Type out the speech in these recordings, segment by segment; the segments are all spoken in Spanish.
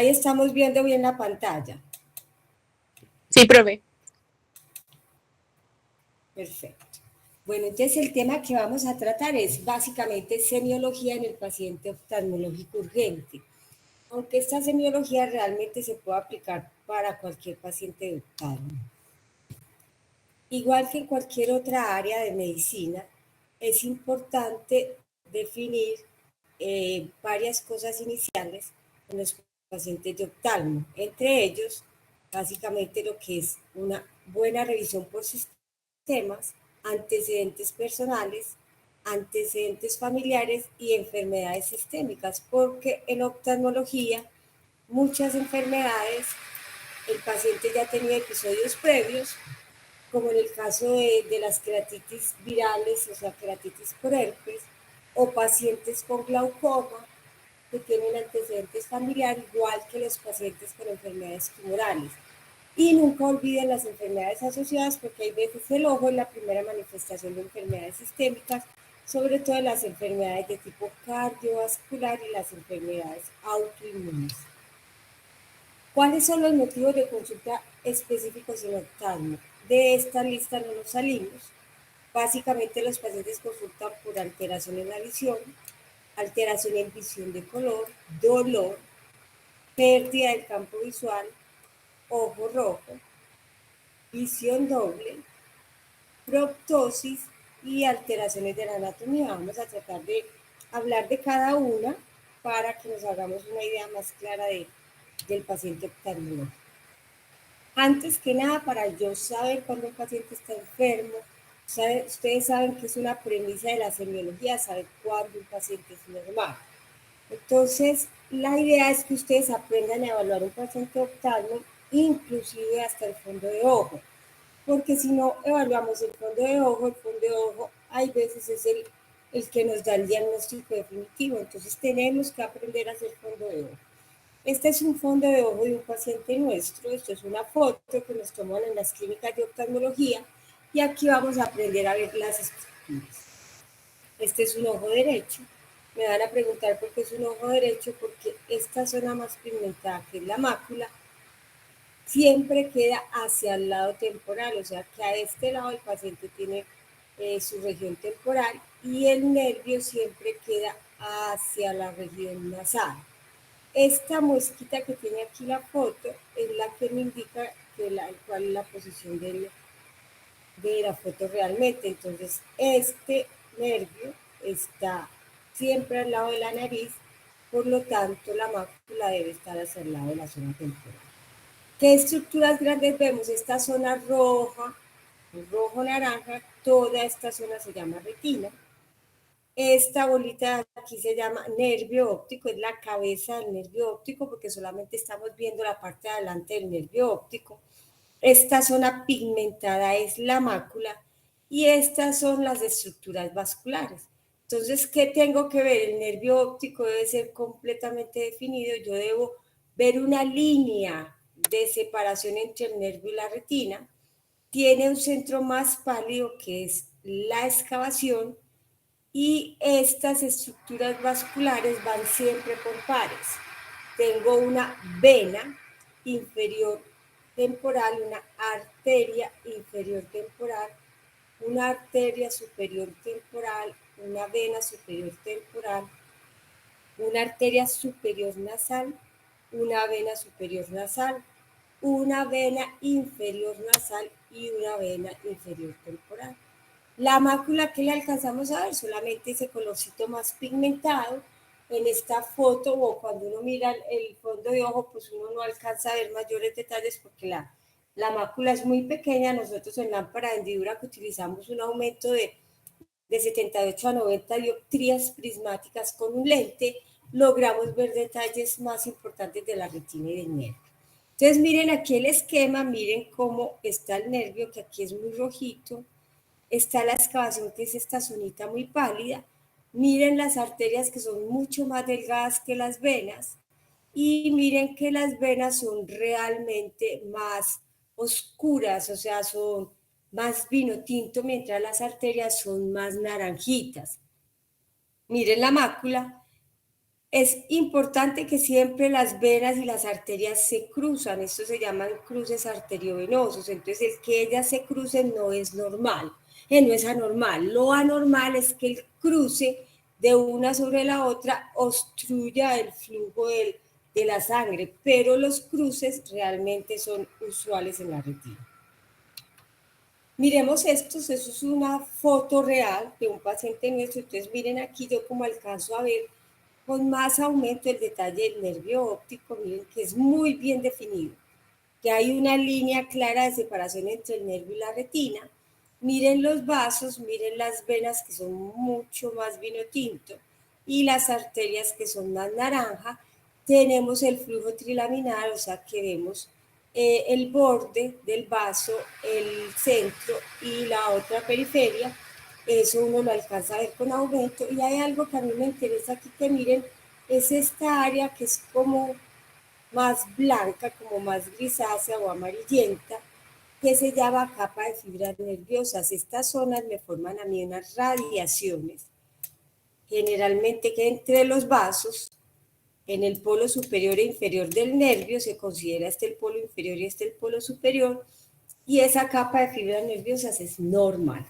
Ahí estamos viendo bien la pantalla. Sí, profe. Perfecto. Bueno, entonces el tema que vamos a tratar es básicamente semiología en el paciente oftalmológico urgente. Aunque esta semiología realmente se puede aplicar para cualquier paciente de oftalmo. Igual que en cualquier otra área de medicina, es importante definir varias cosas iniciales en los pacientes de oftalmo. Entre ellos, básicamente lo que es una buena revisión por sistemas, antecedentes personales, antecedentes familiares y enfermedades sistémicas, porque en oftalmología muchas enfermedades el paciente ya tenía episodios previos, como en el caso de las queratitis virales, o sea, queratitis por herpes, o pacientes con glaucoma que tienen antecedentes familiares, igual que los pacientes con enfermedades tumorales. Y nunca olviden las enfermedades asociadas, porque hay veces el ojo es la primera manifestación de enfermedades sistémicas, sobre todo las enfermedades de tipo cardiovascular y las enfermedades autoinmunes. ¿Cuáles son los motivos de consulta específicos en oftalmo? De esta lista no nos salimos. Básicamente los pacientes consultan por alteración en la visión, alteración en visión de color, dolor, pérdida del campo visual, ojo rojo, visión doble, proptosis y alteraciones de la anatomía. Vamos a tratar de hablar de cada una para que nos hagamos una idea más clara del paciente oftalmológico. Antes que nada, para yo saber cuando un paciente está enfermo, ustedes saben que es una premisa de la semiología, saber cuándo un paciente es normal. Entonces, la idea es que ustedes aprendan a evaluar un paciente oftalmo, inclusive hasta el fondo de ojo, porque si no evaluamos el fondo de ojo hay veces es el que nos da el diagnóstico definitivo, entonces tenemos que aprender a hacer fondo de ojo. Este es un fondo de ojo de un paciente nuestro, esto es una foto que nos toman en las clínicas de oftalmología y aquí vamos a aprender a ver las estructuras. Este es un ojo derecho, me van a preguntar por qué es un ojo derecho, porque esta zona más pigmentada, que es la mácula, siempre queda hacia el lado temporal, o sea que a este lado el paciente tiene su región temporal y el nervio siempre queda hacia la región nasal. Esta mosquita que tiene aquí la foto es la que me indica cuál es la posición de la foto realmente. Entonces, este nervio está siempre al lado de la nariz, por lo tanto, la mácula debe estar hacia el lado de la zona temporal. ¿Qué estructuras grandes vemos? Esta zona roja, rojo-naranja, toda esta zona se llama retina. Esta bolita aquí se llama nervio óptico, es la cabeza del nervio óptico porque solamente estamos viendo la parte de adelante del nervio óptico. Esta zona pigmentada es la mácula y estas son las estructuras vasculares. Entonces, ¿qué tengo que ver? El nervio óptico debe ser completamente definido. Yo debo ver una línea de separación entre el nervio y la retina. Tiene un centro más pálido que es la excavación. Y estas estructuras vasculares van siempre por pares. Tengo una vena inferior temporal, una arteria inferior temporal, una arteria superior temporal, una vena superior temporal, una arteria superior nasal, una vena superior nasal, una vena inferior nasal y una vena inferior temporal. La mácula que le alcanzamos a ver, solamente ese colorcito más pigmentado. En esta foto o cuando uno mira el fondo de ojo, pues uno no alcanza a ver mayores detalles porque la mácula es muy pequeña. Nosotros en lámpara de hendidura que utilizamos un aumento de 78 a 90 dioptrías prismáticas con un lente, logramos ver detalles más importantes de la retina y del nervio. Entonces miren aquí el esquema, miren cómo está el nervio, que aquí es muy rojito. Está la excavación, que es esta zonita muy pálida. Miren las arterias que son mucho más delgadas que las venas. Y miren que las venas son realmente más oscuras, o sea, son más vino tinto, mientras las arterias son más naranjitas. Miren la mácula. Es importante que siempre las venas y las arterias se cruzan, esto se llaman cruces arteriovenosos, entonces el que ellas se crucen no es normal, no es anormal, lo anormal es que el cruce de una sobre la otra obstruya el flujo de la sangre, pero los cruces realmente son usuales en la retina. Miremos estos, eso es una foto real de un paciente nuestro, entonces miren aquí yo como alcanzo a ver con más aumento el detalle del nervio óptico, miren que es muy bien definido, que hay una línea clara de separación entre el nervio y la retina. Miren los vasos, miren las venas que son mucho más vino tinto y las arterias que son más naranja. Tenemos el flujo trilaminar, o sea que vemos el borde del vaso, el centro y la otra periferia. Eso uno lo alcanza a ver con aumento. Y hay algo que a mí me interesa aquí que miren, es esta área que es como más blanca, como más grisácea o amarillenta, que se llama capa de fibras nerviosas. Estas zonas me forman a mí unas radiaciones, generalmente que entre los vasos, en el polo superior e inferior del nervio, se considera este el polo inferior y este el polo superior, y esa capa de fibras nerviosas es normal.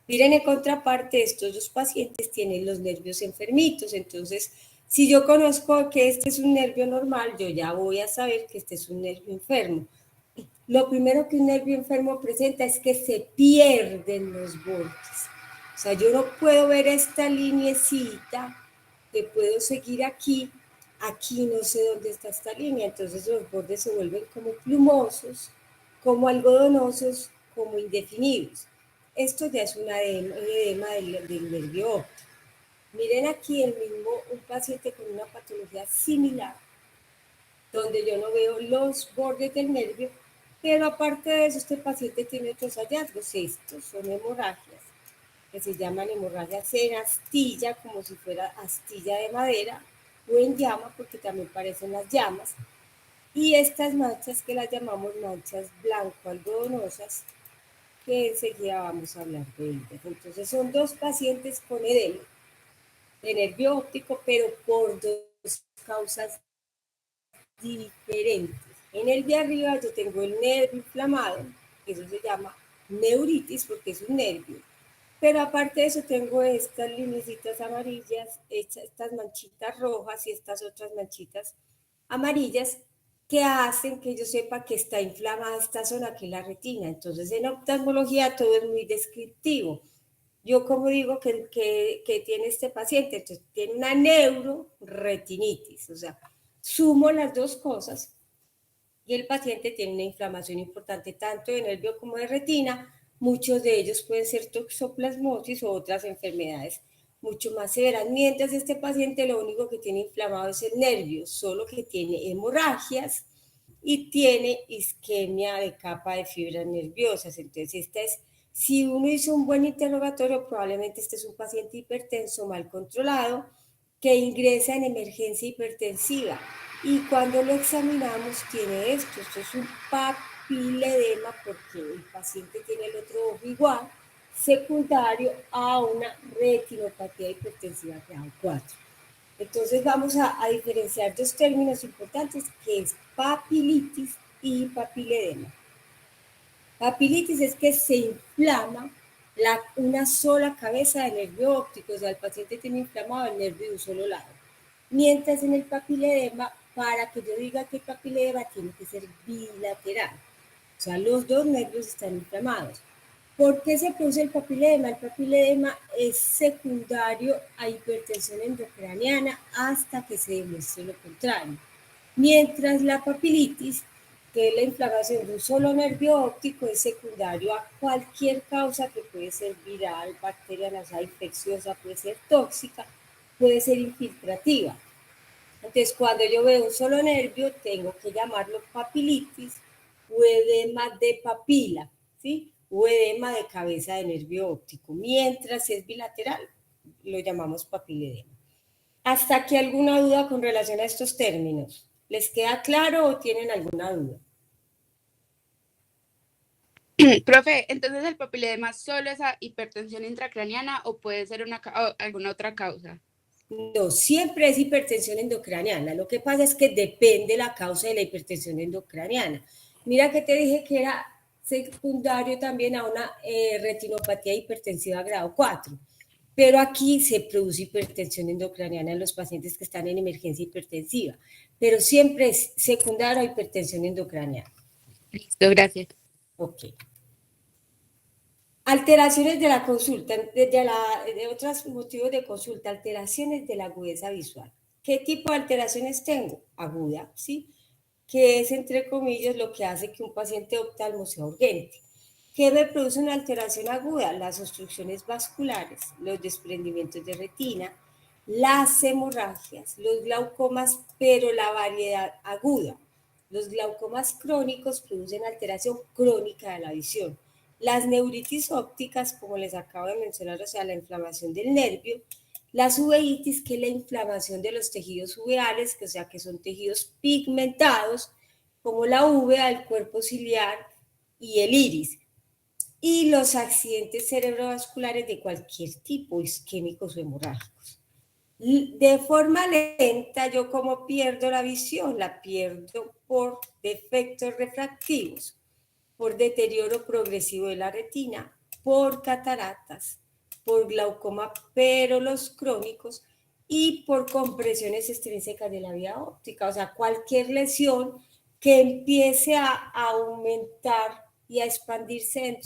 Miren, en contraparte, estos dos pacientes tienen los nervios enfermitos, entonces, si yo conozco que este es un nervio normal, yo ya voy a saber que este es un nervio enfermo. Lo primero que un nervio enfermo presenta es que se pierden los bordes. O sea, yo no puedo ver esta lineecita que puedo seguir aquí. Aquí no sé dónde está esta línea, entonces los bordes se vuelven como plumosos, como algodonosos, como indefinidos. Esto ya es un edema del nervio óptico. Miren aquí el mismo, un paciente con una patología similar, donde yo no veo los bordes del nervio, pero aparte de eso, este paciente tiene otros hallazgos. Estos son hemorragias, que se llaman hemorragias en astilla, como si fuera astilla de madera, o en llama, porque también parecen las llamas. Y estas manchas que las llamamos manchas blanco-algodonosas, que enseguida vamos a hablar de ellas. Entonces son dos pacientes con edema de nervio óptico, pero por dos causas diferentes. En el de arriba yo tengo el nervio inflamado, eso se llama neuritis porque es un nervio, pero aparte de eso tengo estas linecitas amarillas, estas manchitas rojas y estas otras manchitas amarillas que hacen que yo sepa que está inflamada esta zona que es la retina. Entonces en oftalmología todo es muy descriptivo. Yo como digo que tiene este paciente, entonces tiene una neuroretinitis, o sea, sumo las dos cosas y el paciente tiene una inflamación importante tanto de nervio como de retina. Muchos de ellos pueden ser toxoplasmosis o otras enfermedades mucho más severas, mientras este paciente lo único que tiene inflamado es el nervio, solo que tiene hemorragias y tiene isquemia de capa de fibras nerviosas. Entonces, si uno hizo un buen interrogatorio, probablemente este es un paciente hipertenso mal controlado que ingresa en emergencia hipertensiva. Y cuando lo examinamos tiene esto es un papiledema porque el paciente tiene el otro ojo igual, secundario a una retinopatía hipertensiva grado 4. Entonces vamos a diferenciar dos términos importantes que es papilitis y papiledema. Papilitis es que se inflama una sola cabeza del nervio óptico, o sea, el paciente tiene inflamado el nervio de un solo lado. Mientras en el papiledema, para que yo diga que el papiledema tiene que ser bilateral, o sea, los dos nervios están inflamados. ¿Por qué se produce el papiledema? El papiledema es secundario a hipertensión endocraniana hasta que se demuestre lo contrario. Mientras la papilitis, que es la inflamación de un solo nervio óptico, es secundario a cualquier causa que puede ser viral, bacteriana, o sea, infecciosa, puede ser tóxica, puede ser infiltrativa. Entonces, cuando yo veo un solo nervio, tengo que llamarlo papilitis o edema de papila, ¿sí? O edema de cabeza de nervio óptico. Mientras es bilateral, lo llamamos papiledema. ¿Hasta aquí alguna duda con relación a estos términos? ¿Les queda claro o tienen alguna duda? Profe, entonces el papiledema solo es a hipertensión intracraniana o puede ser alguna otra causa. No, siempre es hipertensión endocraniana. Lo que pasa es que depende la causa de la hipertensión endocraniana. Mira que te dije que era secundario también a una retinopatía hipertensiva grado 4. Pero aquí se produce hipertensión endocraniana en los pacientes que están en emergencia hipertensiva. Pero siempre es secundario a hipertensión endocraniana. Listo, gracias. Ok. Alteraciones de la consulta, de otros motivos de consulta, alteraciones de la agudeza visual. ¿Qué tipo de alteraciones tengo? Aguda, ¿sí? Que es, entre comillas, lo que hace que un paciente oftalmo sea urgente. ¿Qué me produce una alteración aguda? Las obstrucciones vasculares, los desprendimientos de retina, las hemorragias, los glaucomas, pero la variedad aguda. Los glaucomas crónicos producen alteración crónica de la visión. Las neuritis ópticas, como les acabo de mencionar, o sea, la inflamación del nervio. Las uveitis, que es la inflamación de los tejidos uveales, que, o sea, que son tejidos pigmentados, como la uvea, el cuerpo ciliar y el iris. Y los accidentes cerebrovasculares de cualquier tipo, isquémicos o hemorrágicos. De forma lenta, yo como pierdo la visión, la pierdo por defectos refractivos, por deterioro progresivo de la retina, por cataratas, por glaucoma, pero los crónicos, y por compresiones extrínsecas de la vía óptica, o sea, cualquier lesión que empiece a aumentar y a expandirse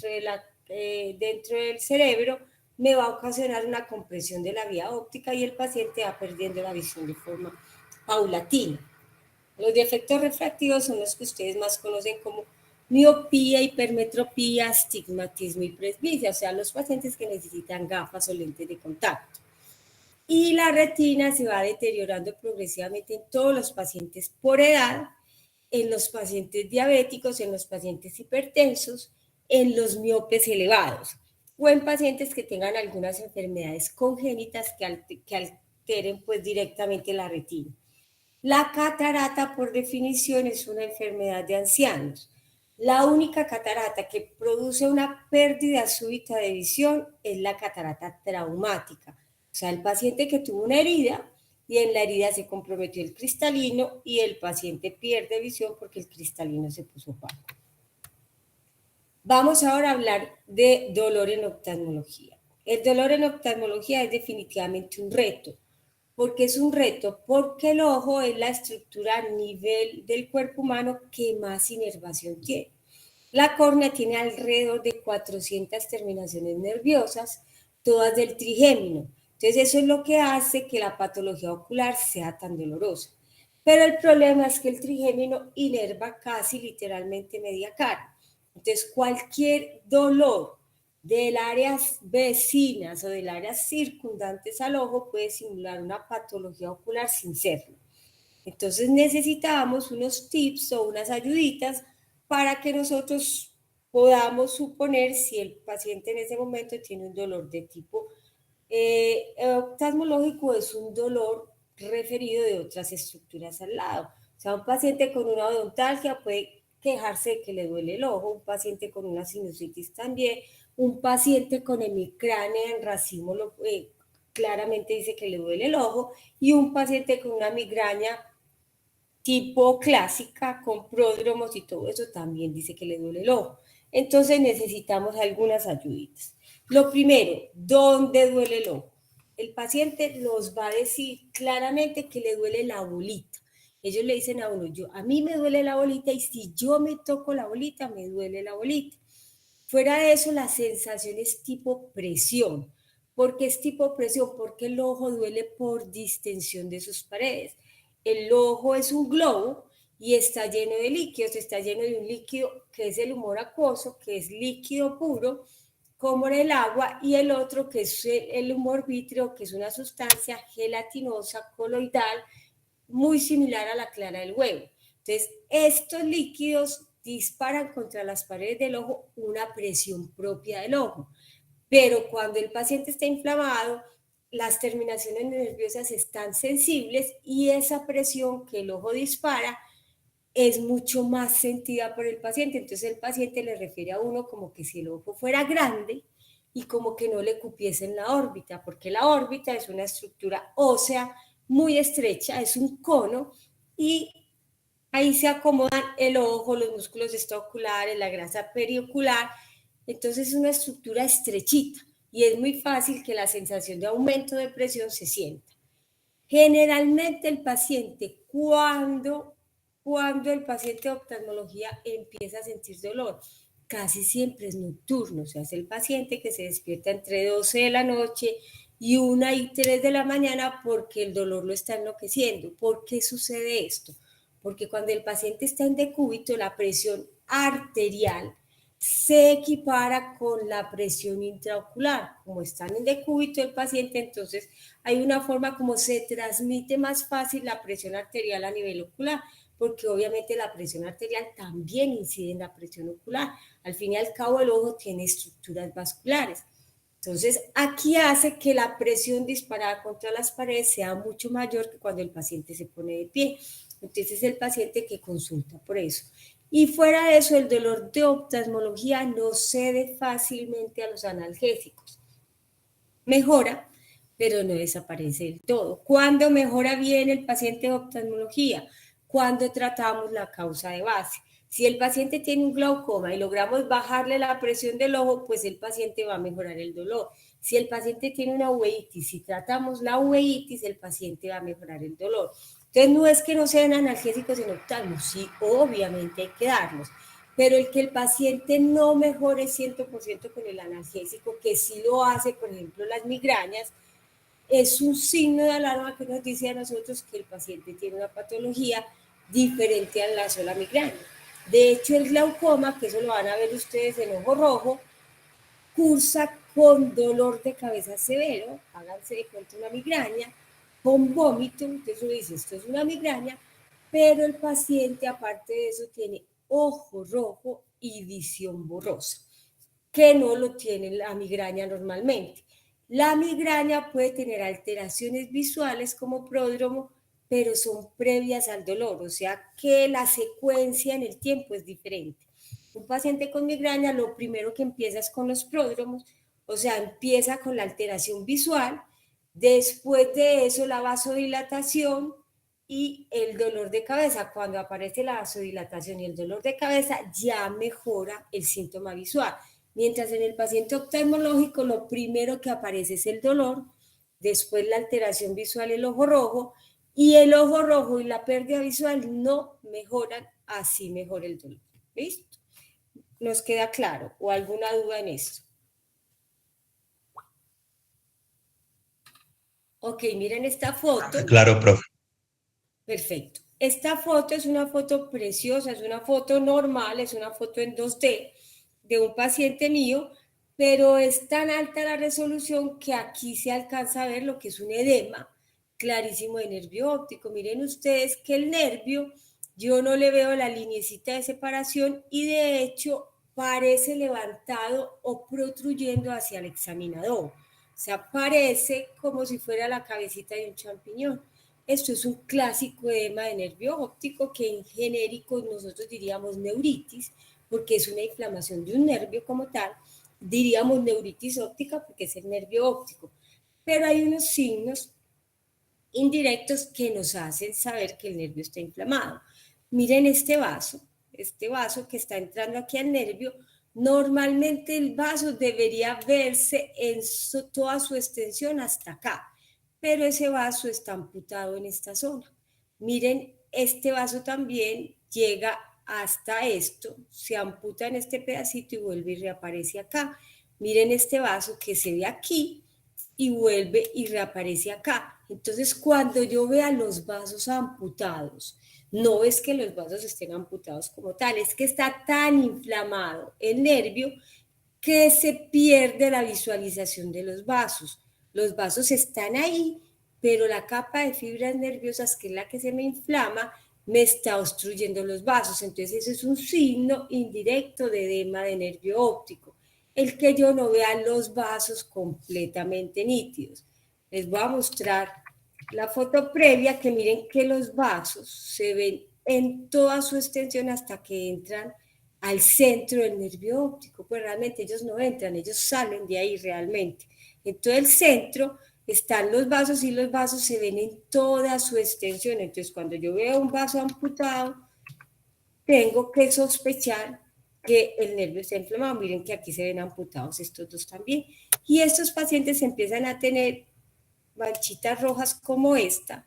dentro del cerebro, me va a ocasionar una compresión de la vía óptica y el paciente va perdiendo la visión de forma paulatina. Los defectos refractivos son los que ustedes más conocen como miopía, hipermetropía, astigmatismo y presbicia, o sea, los pacientes que necesitan gafas o lentes de contacto. Y la retina se va deteriorando progresivamente en todos los pacientes por edad, en los pacientes diabéticos, en los pacientes hipertensos, en los miopes elevados o en pacientes que tengan algunas enfermedades congénitas que alteren pues directamente la retina. La catarata, por definición, es una enfermedad de ancianos. La única catarata que produce una pérdida súbita de visión es la catarata traumática. O sea, el paciente que tuvo una herida y en la herida se comprometió el cristalino y el paciente pierde visión porque el cristalino se puso opaco. Vamos ahora a hablar de dolor en oftalmología. El dolor en oftalmología es definitivamente un reto. ¿Por qué es un reto? Porque el ojo es la estructura a nivel del cuerpo humano que más inervación tiene. La córnea tiene alrededor de 400 terminaciones nerviosas, todas del trigémino. Entonces eso es lo que hace que la patología ocular sea tan dolorosa. Pero el problema es que el trigémino inerva casi literalmente media cara. Entonces cualquier dolor del áreas vecinas o del áreas circundantes al ojo puede simular una patología ocular sin serlo. Entonces necesitamos unos tips o unas ayuditas para que nosotros podamos suponer si el paciente en ese momento tiene un dolor de tipo oftalmológico, es un dolor referido de otras estructuras al lado. O sea, un paciente con una odontalgia puede quejarse de que le duele el ojo, un paciente con una sinusitis también, un paciente con hemicránea en racimo claramente dice que le duele el ojo, y un paciente con una migraña tipo clásica, con pródromos y todo eso, también dice que le duele el ojo. Entonces necesitamos algunas ayuditas. Lo primero, ¿dónde duele el ojo? El paciente nos va a decir claramente que le duele la bolita. Ellos le dicen a uno, a mí me duele la bolita y si yo me toco la bolita, me duele la bolita. Fuera de eso, la sensación es tipo presión. ¿Por qué es tipo presión? Porque el ojo duele por distensión de sus paredes. El ojo es un globo y está lleno de líquidos, está lleno de un líquido que es el humor acuoso, que es líquido puro, como en el agua, y el otro que es el humor vítreo, que es una sustancia gelatinosa, coloidal, muy similar a la clara del huevo. Entonces, estos líquidos disparan contra las paredes del ojo una presión propia del ojo. Pero cuando el paciente está inflamado, las terminaciones nerviosas están sensibles y esa presión que el ojo dispara es mucho más sentida por el paciente. Entonces el paciente le refiere a uno como que si el ojo fuera grande y como que no le cupiesen la órbita, porque la órbita es una estructura ósea muy estrecha, es un cono, y ahí se acomodan el ojo, los músculos extraoculares, la grasa periocular, entonces es una estructura estrechita y es muy fácil que la sensación de aumento de presión se sienta. Generalmente el paciente, cuando el paciente de oftalmología empieza a sentir dolor, casi siempre es nocturno, o sea, es el paciente que se despierta entre 12 de la noche y 1 y 3 de la mañana porque el dolor lo está enloqueciendo. ¿Por qué sucede esto? Porque cuando el paciente está en decúbito, la presión arterial se equipara con la presión intraocular. Como están en decúbito el paciente, entonces hay una forma como se transmite más fácil la presión arterial a nivel ocular, porque obviamente la presión arterial también incide en la presión ocular. Al fin y al cabo, el ojo tiene estructuras vasculares. Entonces, aquí hace que la presión disparada contra las paredes sea mucho mayor que cuando el paciente se pone de pie. Entonces, es el paciente que consulta por eso. Y fuera de eso, el dolor de oftalmología no cede fácilmente a los analgésicos. Mejora, pero no desaparece del todo. ¿Cuándo mejora bien el paciente de oftalmología? Cuando tratamos la causa de base. Si el paciente tiene un glaucoma y logramos bajarle la presión del ojo, pues el paciente va a mejorar el dolor. Si el paciente tiene una uveitis, si tratamos la uveitis, el paciente va a mejorar el dolor. Entonces no es que no sean analgésicos en oftalmo, sí, obviamente hay que darlos, pero el que el paciente no mejore 100% con el analgésico, que sí lo hace, por ejemplo, las migrañas, es un signo de alarma que nos dice a nosotros que el paciente tiene una patología diferente a la sola migraña. De hecho, el glaucoma, que eso lo van a ver ustedes en ojo rojo, cursa con dolor de cabeza severo, háganse de cuenta una migraña, con vómito, entonces uno dice, esto es una migraña, pero el paciente aparte de eso tiene ojo rojo y visión borrosa, que no lo tiene la migraña normalmente. La migraña puede tener alteraciones visuales como pródromo, pero son previas al dolor, o sea que la secuencia en el tiempo es diferente. Un paciente con migraña lo primero que empieza es con los pródromos, o sea, empieza con la alteración visual, después de eso la vasodilatación y el dolor de cabeza. Cuando aparece la vasodilatación y el dolor de cabeza, ya mejora el síntoma visual. Mientras en el paciente oftalmológico lo primero que aparece es el dolor, después la alteración visual, el ojo rojo, y el ojo rojo y la pérdida visual no mejoran, así mejora el dolor. ¿Listo? ¿Nos queda claro? ¿O alguna duda en esto? Ok, miren esta foto. Claro, profe. Perfecto. Esta foto es una foto preciosa, es una foto normal, es una foto en 2D de un paciente mío, pero es tan alta la resolución que aquí se alcanza a ver lo que es un edema clarísimo de nervio óptico. Miren ustedes que el nervio, yo no le veo la lineecita de separación y de hecho parece levantado o protruyendo hacia el examinador. O sea, parece como si fuera la cabecita de un champiñón. Esto es un clásico edema de nervio óptico que en genérico nosotros diríamos neuritis, porque es una inflamación de un nervio como tal. Diríamos neuritis óptica porque es el nervio óptico. Pero hay unos signos indirectos que nos hacen saber que el nervio está inflamado. Miren este vaso que está entrando aquí al nervio. Normalmente el vaso debería verse en toda su extensión hasta acá, pero ese vaso está amputado en esta zona. Miren, este vaso también llega hasta esto, se amputa en este pedacito y vuelve y reaparece acá. Miren este vaso que se ve aquí y vuelve y reaparece acá. Entonces, cuando yo vea los vasos amputados, no es que los vasos estén amputados como tal, es que está tan inflamado el nervio que se pierde la visualización de los vasos. Los vasos están ahí, pero la capa de fibras nerviosas, que es la que se me inflama, me está obstruyendo los vasos. Entonces, eso es un signo indirecto de edema de nervio óptico, el que yo no vea los vasos completamente nítidos. Les voy a mostrar la foto previa, que miren que los vasos se ven en toda su extensión hasta que entran al centro del nervio óptico, pues realmente ellos no entran, ellos salen de ahí realmente. En todo el centro están los vasos y los vasos se ven en toda su extensión. Entonces, cuando yo veo un vaso amputado, tengo que sospechar que el nervio está inflamado. Miren que aquí se ven amputados estos dos también. Y estos pacientes empiezan a tener manchitas rojas como esta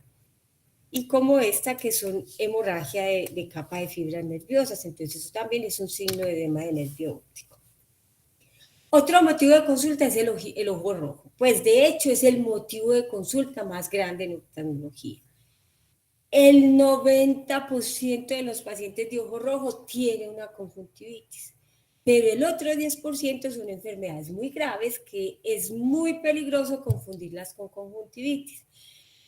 y como esta, que son hemorragia de capa de fibras nerviosas. Entonces, eso también es un signo de edema de nervio óptico. Otro motivo de consulta es el ojo rojo. Pues de hecho es el motivo de consulta más grande en oftalmología. El 90% de los pacientes de ojo rojo tienen una conjuntivitis, pero el otro 10% son enfermedades muy graves que es muy peligroso confundirlas con conjuntivitis.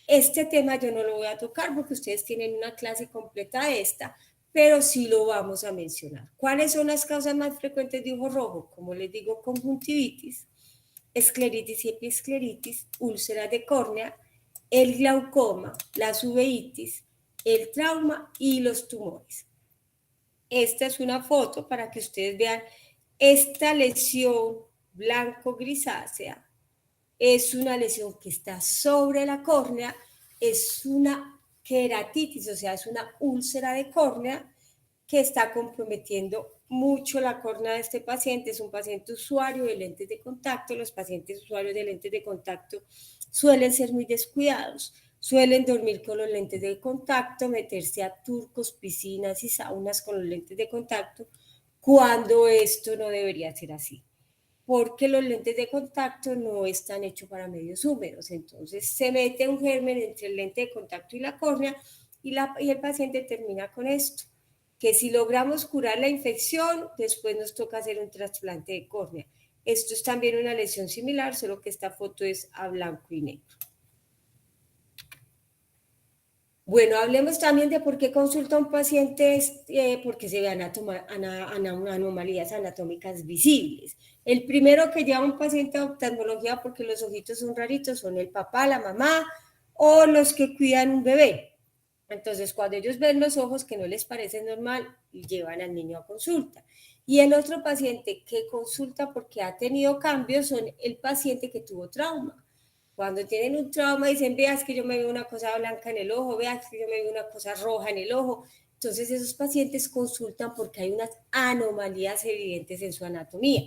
Este tema yo no lo voy a tocar porque ustedes tienen una clase completa de esta, pero sí lo vamos a mencionar. ¿Cuáles son las causas más frecuentes de ojo rojo? Como les digo, conjuntivitis, escleritis y epiescleritis, úlceras de córnea, el glaucoma, las uveitis, el trauma y los tumores. Esta es una foto para que ustedes vean esta lesión blanco-grisácea. Es una lesión que está sobre la córnea, es una queratitis, o sea, es una úlcera de córnea que está comprometiendo mucho la córnea de este paciente. Es un paciente usuario de lentes de contacto. Los pacientes usuarios de lentes de contacto suelen ser muy descuidados, suelen dormir con los lentes de contacto, meterse a turcos, piscinas y saunas con los lentes de contacto, cuando esto no debería ser así, porque los lentes de contacto no están hechos para medios húmedos. Entonces se mete un germen entre el lente de contacto y la córnea y el paciente termina con esto, que si logramos curar la infección, después nos toca hacer un trasplante de córnea. Esto es también una lesión similar, solo que esta foto es a blanco y negro. Bueno, hablemos también de por qué consulta un paciente, porque se ve anomalías anatómicas visibles. El primero que lleva un paciente a oftalmología porque los ojitos son raritos son el papá, la mamá o los que cuidan un bebé. Entonces, cuando ellos ven los ojos que no les parece normal, llevan al niño a consulta. Y el otro paciente que consulta porque ha tenido cambios son el paciente que tuvo trauma. Cuando tienen un trauma dicen, veas que yo me veo una cosa blanca en el ojo, veas que yo me veo una cosa roja en el ojo. Entonces esos pacientes consultan porque hay unas anomalías evidentes en su anatomía.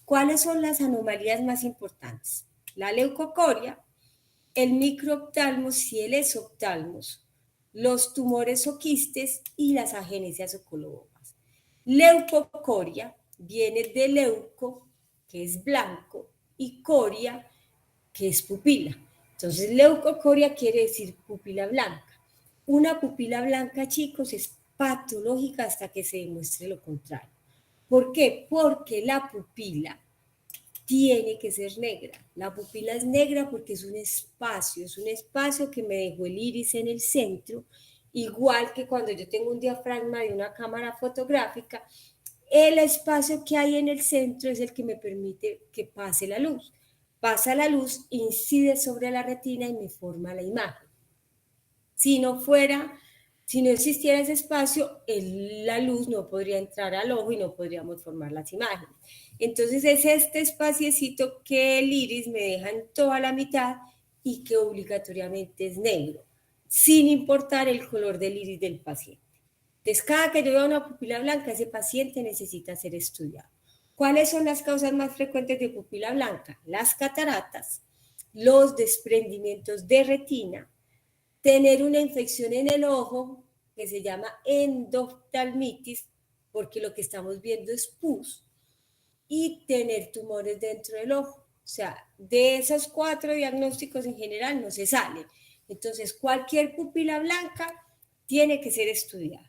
¿Cuáles son las anomalías más importantes? La leucocoria, el microoftalmos y el esoftalmos, los tumores o quistes y las agenesias oculobombas. Leucocoria viene de leuco, que es blanco, y coria, que es pupila. Entonces, leucocoria quiere decir pupila blanca. Una pupila blanca, chicos, es patológica hasta que se demuestre lo contrario. ¿Por qué? Porque la pupila tiene que ser negra. La pupila es negra porque es un espacio que me dejó el iris en el centro, igual que cuando yo tengo un diafragma de una cámara fotográfica, el espacio que hay en el centro es el que me permite que pase la luz. Pasa la luz, incide sobre la retina y me forma la imagen. Si no existiera ese espacio, la luz no podría entrar al ojo y no podríamos formar las imágenes. Entonces es este espaciecito que el iris me deja en toda la mitad y que obligatoriamente es negro, sin importar el color del iris del paciente. Entonces, cada que yo vea una pupila blanca, ese paciente necesita ser estudiado. ¿Cuáles son las causas más frecuentes de pupila blanca? Las cataratas, los desprendimientos de retina, tener una infección en el ojo que se llama endoftalmitis, porque lo que estamos viendo es pus, y tener tumores dentro del ojo. O sea, de esos 4 diagnósticos en general no se salen. Entonces, cualquier pupila blanca tiene que ser estudiada.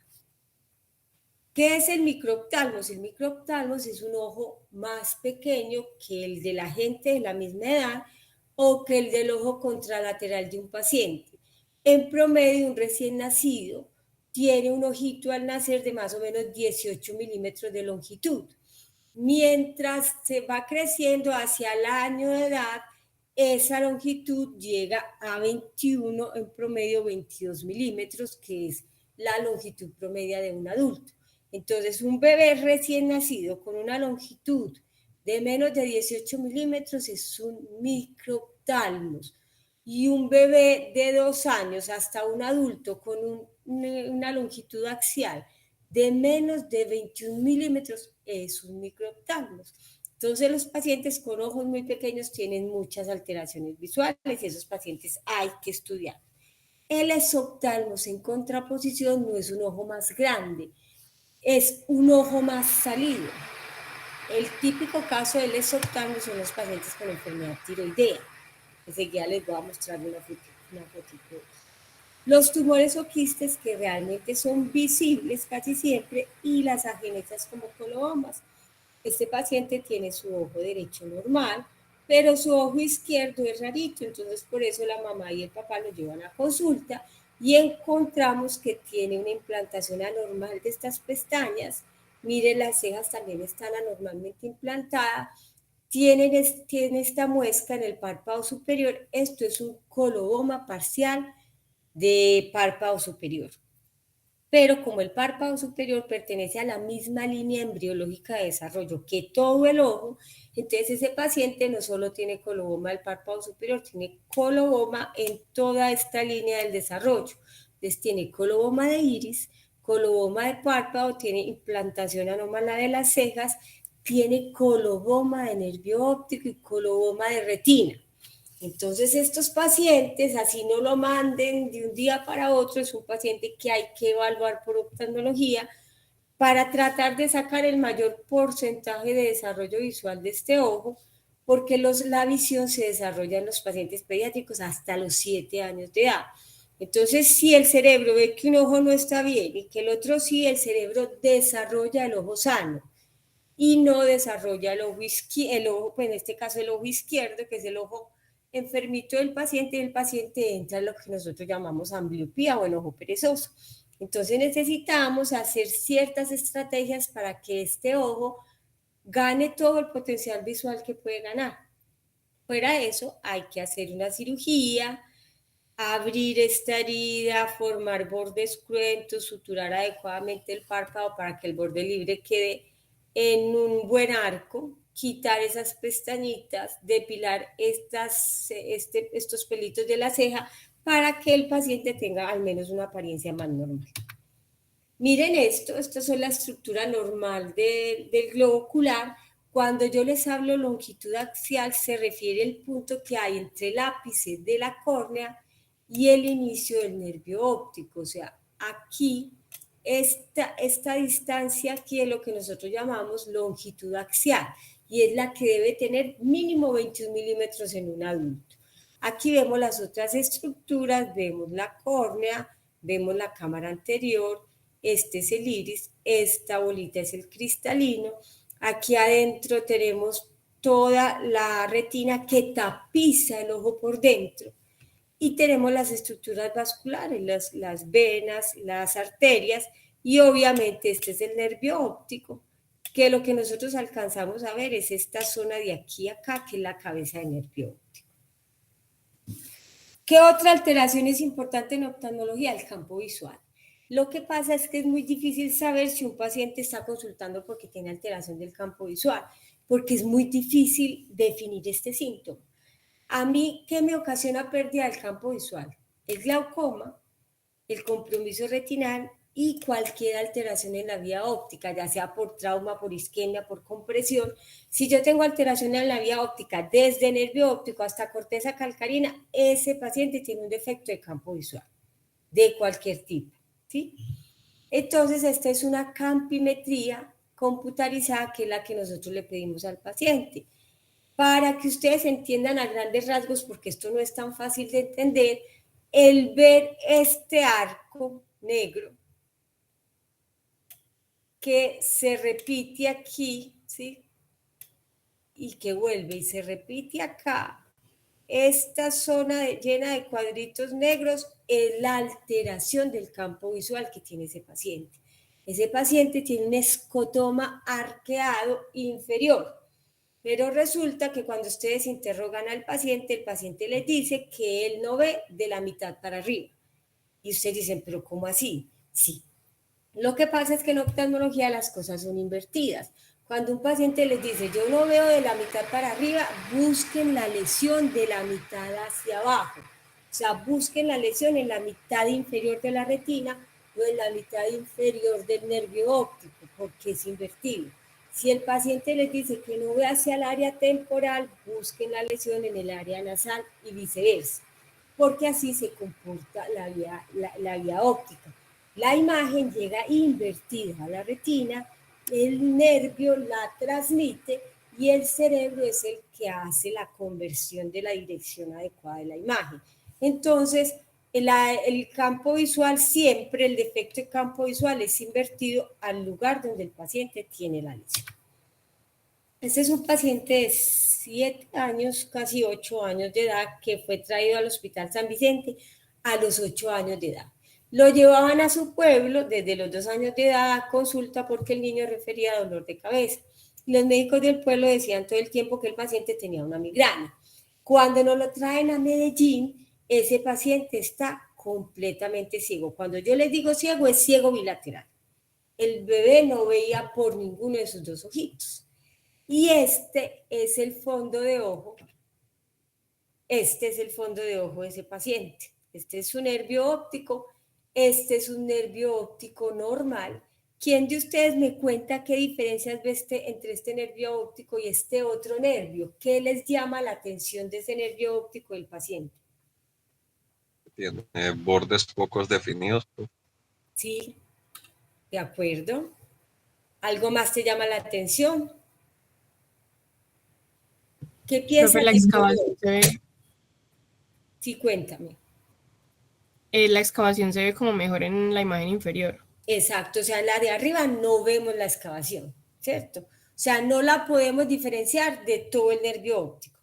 ¿Qué es el microoftalmos? El microoftalmos es un ojo más pequeño que el de la gente de la misma edad o que el del ojo contralateral de un paciente. En promedio, un recién nacido tiene un ojito al nacer de más o menos 18 milímetros de longitud. Mientras se va creciendo hacia el año de edad, esa longitud llega a 21, en promedio 22 milímetros, que es la longitud promedia de un adulto. Entonces, un bebé recién nacido con una longitud de menos de 18 milímetros es un microptalmos. Y un bebé de 2 años hasta un adulto con una longitud axial de menos de 21 milímetros es un microptalmos. Entonces, los pacientes con ojos muy pequeños tienen muchas alteraciones visuales y esos pacientes hay que estudiar. El exoptalmos, en contraposición, no es un ojo más grande, es un ojo más salido. El típico caso del exoptalmos son los pacientes con enfermedad tiroidea. Enseguida les voy a mostrar una fotito. Los tumores o quistes que realmente son visibles casi siempre y las agenezas como colobomas. Este paciente tiene su ojo derecho normal, pero su ojo izquierdo es rarito, entonces por eso la mamá y el papá lo llevan a consulta y encontramos que tiene una implantación anormal de estas pestañas. Miren, las cejas también están anormalmente implantadas. Tiene esta muesca en el párpado superior. Esto es un coloboma parcial de párpado superior. Pero como el párpado superior pertenece a la misma línea embriológica de desarrollo que todo el ojo, entonces ese paciente no solo tiene coloboma del párpado superior, tiene coloboma en toda esta línea del desarrollo. Entonces tiene coloboma de iris, coloboma de párpado, tiene implantación anómala de las cejas, tiene coloboma de nervio óptico y coloboma de retina. Entonces, estos pacientes, así no lo manden de un día para otro, es un paciente que hay que evaluar por oftalmología para tratar de sacar el mayor porcentaje de desarrollo visual de este ojo, porque la visión se desarrolla en los pacientes pediátricos hasta los 7 años de edad. Entonces, si el cerebro ve que un ojo no está bien y que el otro sí, el cerebro desarrolla el ojo sano y no desarrolla el ojo, pues en este caso el ojo izquierdo, que es el ojo enfermito del paciente, y el paciente entra en lo que nosotros llamamos ambliopía o en ojo perezoso. Entonces necesitamos hacer ciertas estrategias para que este ojo gane todo el potencial visual que puede ganar. Fuera de eso, hay que hacer una cirugía, abrir esta herida, formar bordes cruentos, suturar adecuadamente el párpado para que el borde libre quede en un buen arco, quitar esas pestañitas, depilar estos pelitos de la ceja para que el paciente tenga al menos una apariencia más normal. Miren esto son la estructura normal del globo ocular. Cuando yo les hablo longitud axial, se refiere al punto que hay entre el ápice de la córnea y el inicio del nervio óptico. O sea, aquí, esta distancia aquí es lo que nosotros llamamos longitud axial y es la que debe tener mínimo 21 milímetros en un adulto. Aquí vemos las otras estructuras, vemos la córnea, vemos la cámara anterior, este es el iris, esta bolita es el cristalino, aquí adentro tenemos toda la retina que tapiza el ojo por dentro y tenemos las estructuras vasculares, las venas, las arterias y obviamente este es el nervio óptico, que lo que nosotros alcanzamos a ver es esta zona de aquí a acá, que es la cabeza del nervio óptico. ¿Qué otra alteración es importante en oftalmología? El campo visual. Lo que pasa es que es muy difícil saber si un paciente está consultando porque tiene alteración del campo visual, porque es muy difícil definir este síntoma. A mí, ¿qué me ocasiona pérdida del campo visual? El glaucoma, el compromiso retinal y cualquier alteración en la vía óptica, ya sea por trauma, por isquemia, por compresión. Si yo tengo alteración en la vía óptica desde nervio óptico hasta corteza calcarina, ese paciente tiene un defecto de campo visual de cualquier tipo, ¿sí? Entonces, esta es una campimetría computarizada que es la que nosotros le pedimos al paciente. Para que ustedes entiendan a grandes rasgos, porque esto no es tan fácil de entender, el ver este arco negro que se repite aquí, ¿sí? Y que vuelve y se repite acá, esta zona llena de cuadritos negros es la alteración del campo visual que tiene ese paciente. Ese paciente tiene un escotoma arqueado inferior, pero resulta que cuando ustedes interrogan al paciente, el paciente les dice que él no ve de la mitad para arriba. Y ustedes dicen, ¿pero cómo así? Sí, Lo que pasa es que en oftalmología las cosas son invertidas. Cuando un paciente les dice, yo no veo de la mitad para arriba, busquen la lesión de la mitad hacia abajo. O sea, busquen la lesión en la mitad inferior de la retina o en la mitad inferior del nervio óptico, porque es invertido. Si el paciente les dice que no ve hacia el área temporal, busquen la lesión en el área nasal y viceversa, porque así se comporta la vía óptica. La imagen llega invertida a la retina, el nervio la transmite y el cerebro es el que hace la conversión de la dirección adecuada de la imagen. Entonces, el campo visual siempre, el defecto de campo visual es invertido al lugar donde el paciente tiene la lesión. Este es un paciente de 7 años, casi 8 años de edad, que fue traído al Hospital San Vicente a los 8 años de edad. Lo llevaban a su pueblo desde los 2 años de edad a consulta porque el niño refería dolor de cabeza. Los médicos del pueblo decían todo el tiempo que el paciente tenía una migraña. Cuando nos lo traen a Medellín, ese paciente está completamente ciego. Cuando yo les digo ciego, es ciego bilateral. El bebé no veía por ninguno de sus dos ojitos. Y este es el fondo de ojo. Este es el fondo de ojo de ese paciente. Este es su nervio óptico. Este es un nervio óptico normal. ¿Quién de ustedes me cuenta qué diferencias ve entre este nervio óptico y este otro nervio? ¿Qué les llama la atención de ese nervio óptico del paciente? Tiene bordes pocos definidos. Sí, de acuerdo. ¿Algo más te llama la atención? ¿Qué piensas? La excavación se ve. Sí, cuéntame. La excavación se ve como mejor en la imagen inferior. Exacto, o sea, en la de arriba no vemos la excavación, ¿cierto? O sea, no la podemos diferenciar de todo el nervio óptico.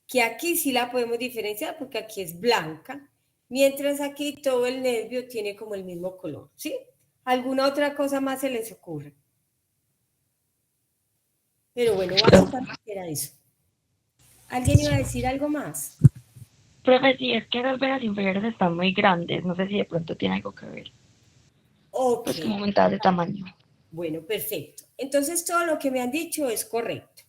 Que aquí sí la podemos diferenciar porque aquí es blanca, mientras aquí todo el nervio tiene como el mismo color, ¿sí? ¿Alguna otra cosa más se les ocurre? Pero bueno, básicamente era eso. ¿Alguien iba a decir algo más? Profe, sí, es que las venas inferiores están muy grandes. No sé si de pronto tiene algo que ver. Ok. Pues como aumentadas de tamaño. Bueno, perfecto. Entonces todo lo que me han dicho es correcto.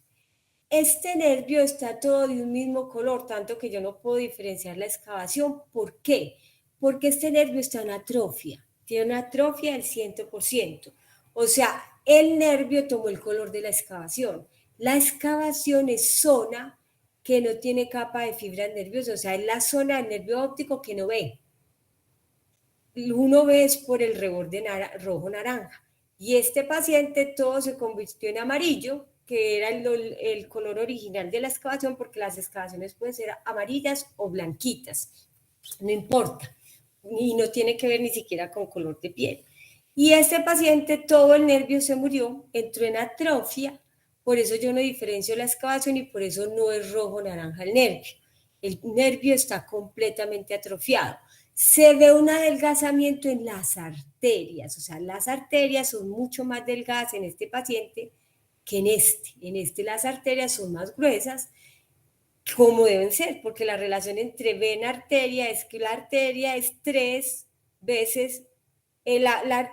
Este nervio está todo de un mismo color, tanto que yo no puedo diferenciar la excavación. ¿Por qué? Porque este nervio está en atrofia. Tiene una atrofia del 100%. O sea, el nervio tomó el color de la excavación. La excavación es zona que no tiene capa de fibras nerviosas, o sea, es la zona del nervio óptico que no ve. Uno ve es por el reborde rojo-naranja. Y este paciente todo se convirtió en amarillo, que era el color original de la excavación, porque las excavaciones pueden ser amarillas o blanquitas, no importa, y no tiene que ver ni siquiera con color de piel. Y este paciente, todo el nervio se murió, entró en atrofia, por eso yo no diferencio la excavación y por eso no es rojo-naranja el nervio. El nervio está completamente atrofiado. Se ve un adelgazamiento en las arterias, o sea, las arterias son mucho más delgadas en este paciente que en este. En este las arterias son más gruesas, como deben ser, porque la relación entre vena-arteria es que la arteria es 3 veces, la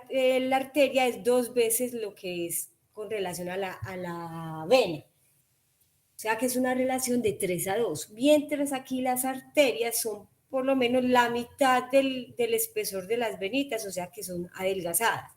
arteria es 2 veces lo que es con relación a la vena. O sea que es una relación de 3:2, mientras aquí las arterias son por lo menos la mitad del espesor de las venitas, o sea que son adelgazadas.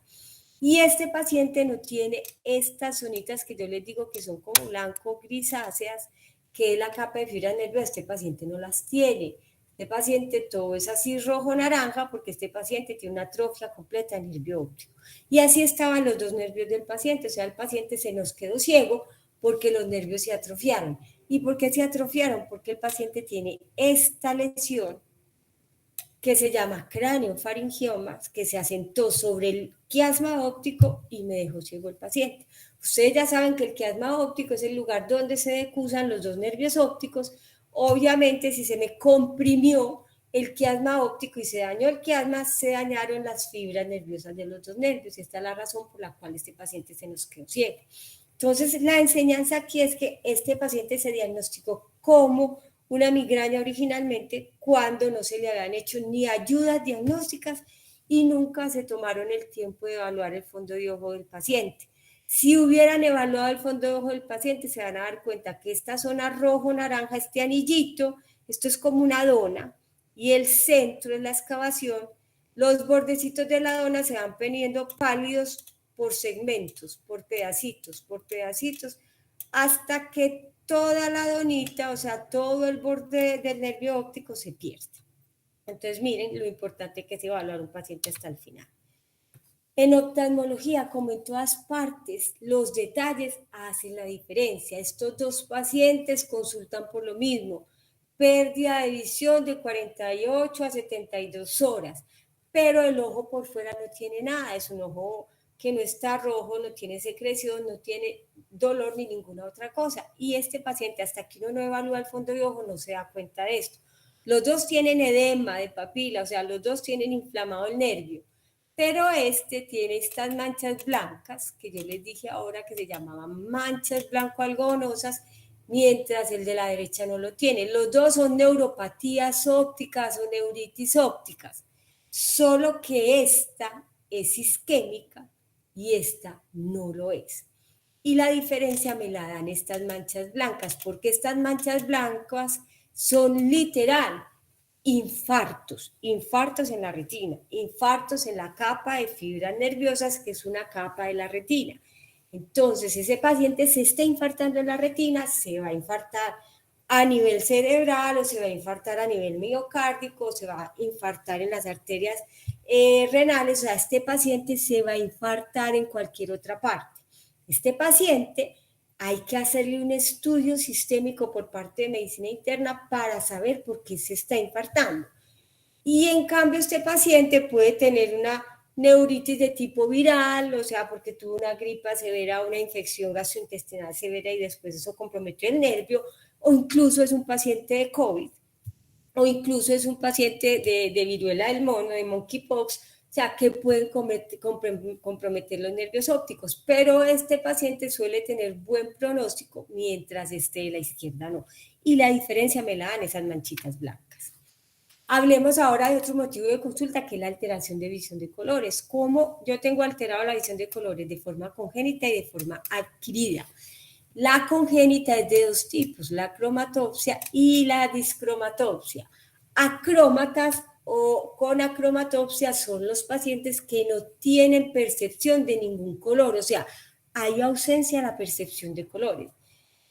Y este paciente no tiene estas zonitas que yo les digo que son como blanco grisáceas, que es la capa de fibra nerviosa. Este paciente no las tiene. Este paciente todo es así rojo-naranja porque este paciente tiene una atrofia completa del nervio óptico. Y así estaban los dos nervios del paciente, o sea, el paciente se nos quedó ciego porque los nervios se atrofiaron. ¿Y por qué se atrofiaron? Porque el paciente tiene esta lesión que se llama craneofaringioma, que se asentó sobre el quiasma óptico y me dejó ciego el paciente. Ustedes ya saben que el quiasma óptico es el lugar donde se decusan los dos nervios ópticos. Obviamente, si se me comprimió el quiasma óptico y se dañó el quiasma, se dañaron las fibras nerviosas de los dos nervios. Y esta es la razón por la cual este paciente se nos quedó ciego. Entonces, la enseñanza aquí es que este paciente se diagnosticó como una migraña originalmente cuando no se le habían hecho ni ayudas diagnósticas y nunca se tomaron el tiempo de evaluar el fondo de ojo del paciente. Si hubieran evaluado el fondo de ojo del paciente, se van a dar cuenta que esta zona rojo-naranja, este anillito, esto es como una dona, y el centro es la excavación. Los bordecitos de la dona se van poniendo pálidos por segmentos, por pedacitos, hasta que toda la donita, o sea, todo el borde del nervio óptico se pierde. Entonces, miren lo importante que es evaluar un paciente hasta el final. En oftalmología, como en todas partes, los detalles hacen la diferencia. Estos dos pacientes consultan por lo mismo, pérdida de visión de 48 a 72 horas, pero el ojo por fuera no tiene nada, es un ojo que no está rojo, no tiene secreción, no tiene dolor ni ninguna otra cosa. Y este paciente, hasta que uno no evalúa el fondo de ojo, no se da cuenta de esto. Los dos tienen edema de papila, o sea, los dos tienen inflamado el nervio, pero este tiene estas manchas blancas, que yo les dije ahora que se llamaban manchas blanco-algodonosas, mientras el de la derecha no lo tiene. Los dos son neuropatías ópticas o neuritis ópticas, solo que esta es isquémica y esta no lo es. Y la diferencia me la dan estas manchas blancas, porque estas manchas blancas son literal infartos en la retina, infartos en la capa de fibras nerviosas, que es una capa de la retina. Entonces, ese paciente se está infartando en la retina, se va a infartar a nivel cerebral, o se va a infartar a nivel miocárdico, o se va a infartar en las arterias renales, o sea, este paciente se va a infartar en cualquier otra parte. Este paciente hay que hacerle un estudio sistémico por parte de medicina interna para saber por qué se está infartando. Y en cambio este paciente puede tener una neuritis de tipo viral, o sea, porque tuvo una gripa severa, una infección gastrointestinal severa y después eso comprometió el nervio, o incluso es un paciente de COVID, o incluso es un paciente de viruela del mono, de monkeypox, o sea, que pueden comprometer los nervios ópticos, pero este paciente suele tener buen pronóstico, mientras este de la izquierda no. Y la diferencia me la dan esas manchitas blancas. Hablemos ahora de otro motivo de consulta, que es la alteración de visión de colores. ¿Cómo yo tengo alterado la visión de colores? De forma congénita y de forma adquirida. La congénita es de dos tipos, la cromatopsia y la discromatopsia. Acrómatas o con acromatopsia son los pacientes que no tienen percepción de ningún color, o sea, hay ausencia de la percepción de colores.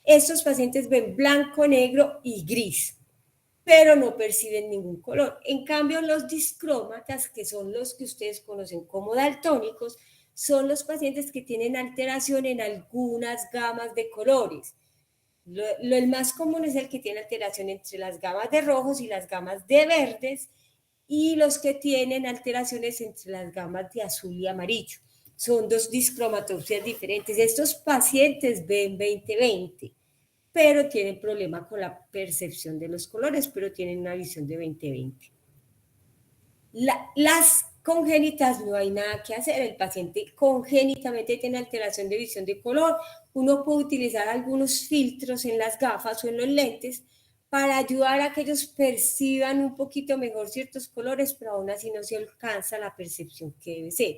Estos pacientes ven blanco, negro y gris, pero no perciben ningún color. En cambio, los discrómatas, que son los que ustedes conocen como daltónicos, son los pacientes que tienen alteración en algunas gamas de colores. El más común es el que tiene alteración entre las gamas de rojos y las gamas de verdes, y los que tienen alteraciones entre las gamas de azul y amarillo. Son dos discromatopsias diferentes. Estos pacientes ven 20/20, pero tienen problema con la percepción de los colores, pero tienen una visión de 20/20. Las congénitas no hay nada que hacer. El paciente congénitamente tiene alteración de visión de color. Uno puede utilizar algunos filtros en las gafas o en los lentes para ayudar a que ellos perciban un poquito mejor ciertos colores, pero aún así no se alcanza la percepción que debe ser.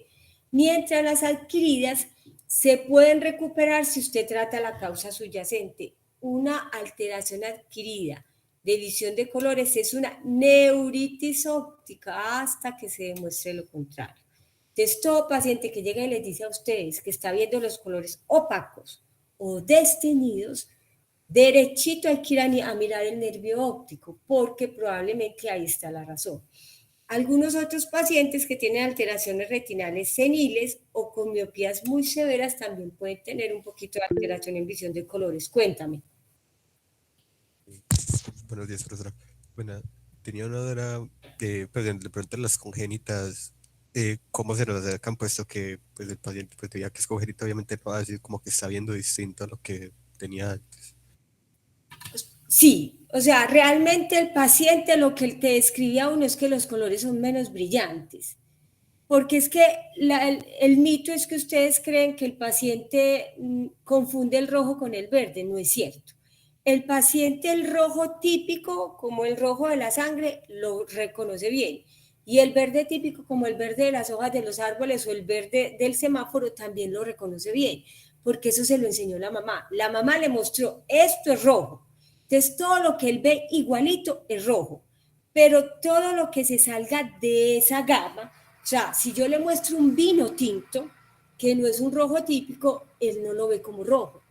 Mientras las adquiridas se pueden recuperar si usted trata la causa subyacente. Una alteración adquirida de visión de colores es una neuritis óptica hasta que se demuestre lo contrario. Entonces, todo paciente que llega y les dice a ustedes que está viendo los colores opacos o desteñidos, derechito hay que ir a mirar el nervio óptico, porque probablemente ahí está la razón. Algunos otros pacientes que tienen alteraciones retinales seniles o con miopías muy severas también pueden tener un poquito de alteración en visión de colores. Cuéntame. Buenos días, profesora. Bueno, tenía una duda pues, de pronto las congénitas, ¿cómo se nos acercan, puesto que pues, el paciente pues, diría que es congénita, obviamente no va a decir como que está viendo distinto a lo que tenía antes? Sí, o sea, realmente el paciente lo que te describe a uno es que los colores son menos brillantes, porque es que el mito es que ustedes creen que el paciente confunde el rojo con el verde, no es cierto. El paciente el rojo típico, como el rojo de la sangre, lo reconoce bien, Y el verde típico, como el verde de las hojas de los árboles o el verde del semáforo, también lo reconoce bien, porque eso se lo enseñó la mamá. La mamá le mostró, esto es rojo. Entonces, todo lo que él ve igualito es rojo, pero todo lo que se salga de esa gama, o sea, si yo le muestro un vino tinto, que no es un rojo típico, él no lo ve como rojo.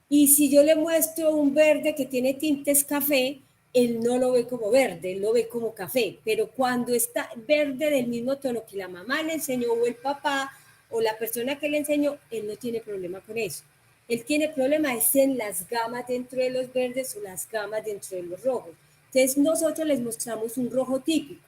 Y si yo le muestro un verde que tiene tintes café, él no lo ve como verde, él lo ve como café. Pero cuando está verde del mismo tono que la mamá le enseñó o el papá o la persona que le enseñó, él no tiene problema con eso. Él tiene problema es en las gamas dentro de los verdes o las gamas dentro de los rojos. Entonces nosotros les mostramos un rojo típico.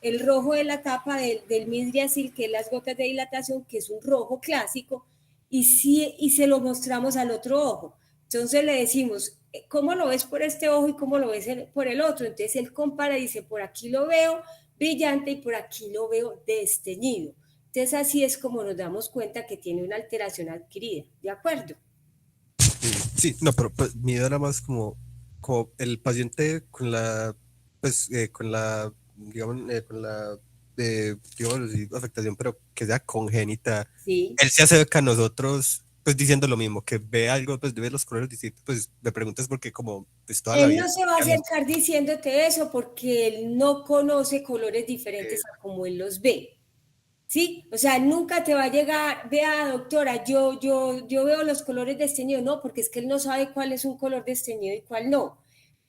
El rojo de la tapa del Midriasil, que es las gotas de dilatación, que es un rojo clásico, y se lo mostramos al otro ojo. Entonces le decimos, ¿cómo lo ves por este ojo y cómo lo ves por el otro? Entonces él compara y dice, por aquí lo veo brillante y por aquí lo veo desteñido. Entonces así es como nos damos cuenta que tiene una alteración adquirida, ¿de acuerdo? Sí, no, pero pues, mi idea era más como el paciente con la, pues, digamos, digamos así, afectación, pero que sea congénita. Sí. Él se acerca a nosotros, pues, diciendo lo mismo, que ve algo, pues, ve los colores distintos, pues, me preguntas por qué como, pues, toda la Él vida. no se va a acercar diciéndote eso porque él no conoce colores diferentes a como él los ve. ¿Sí? O sea, nunca te va a llegar, vea doctora, yo veo los colores desteñidos, no, porque es que él no sabe cuál es un color desteñido y cuál no.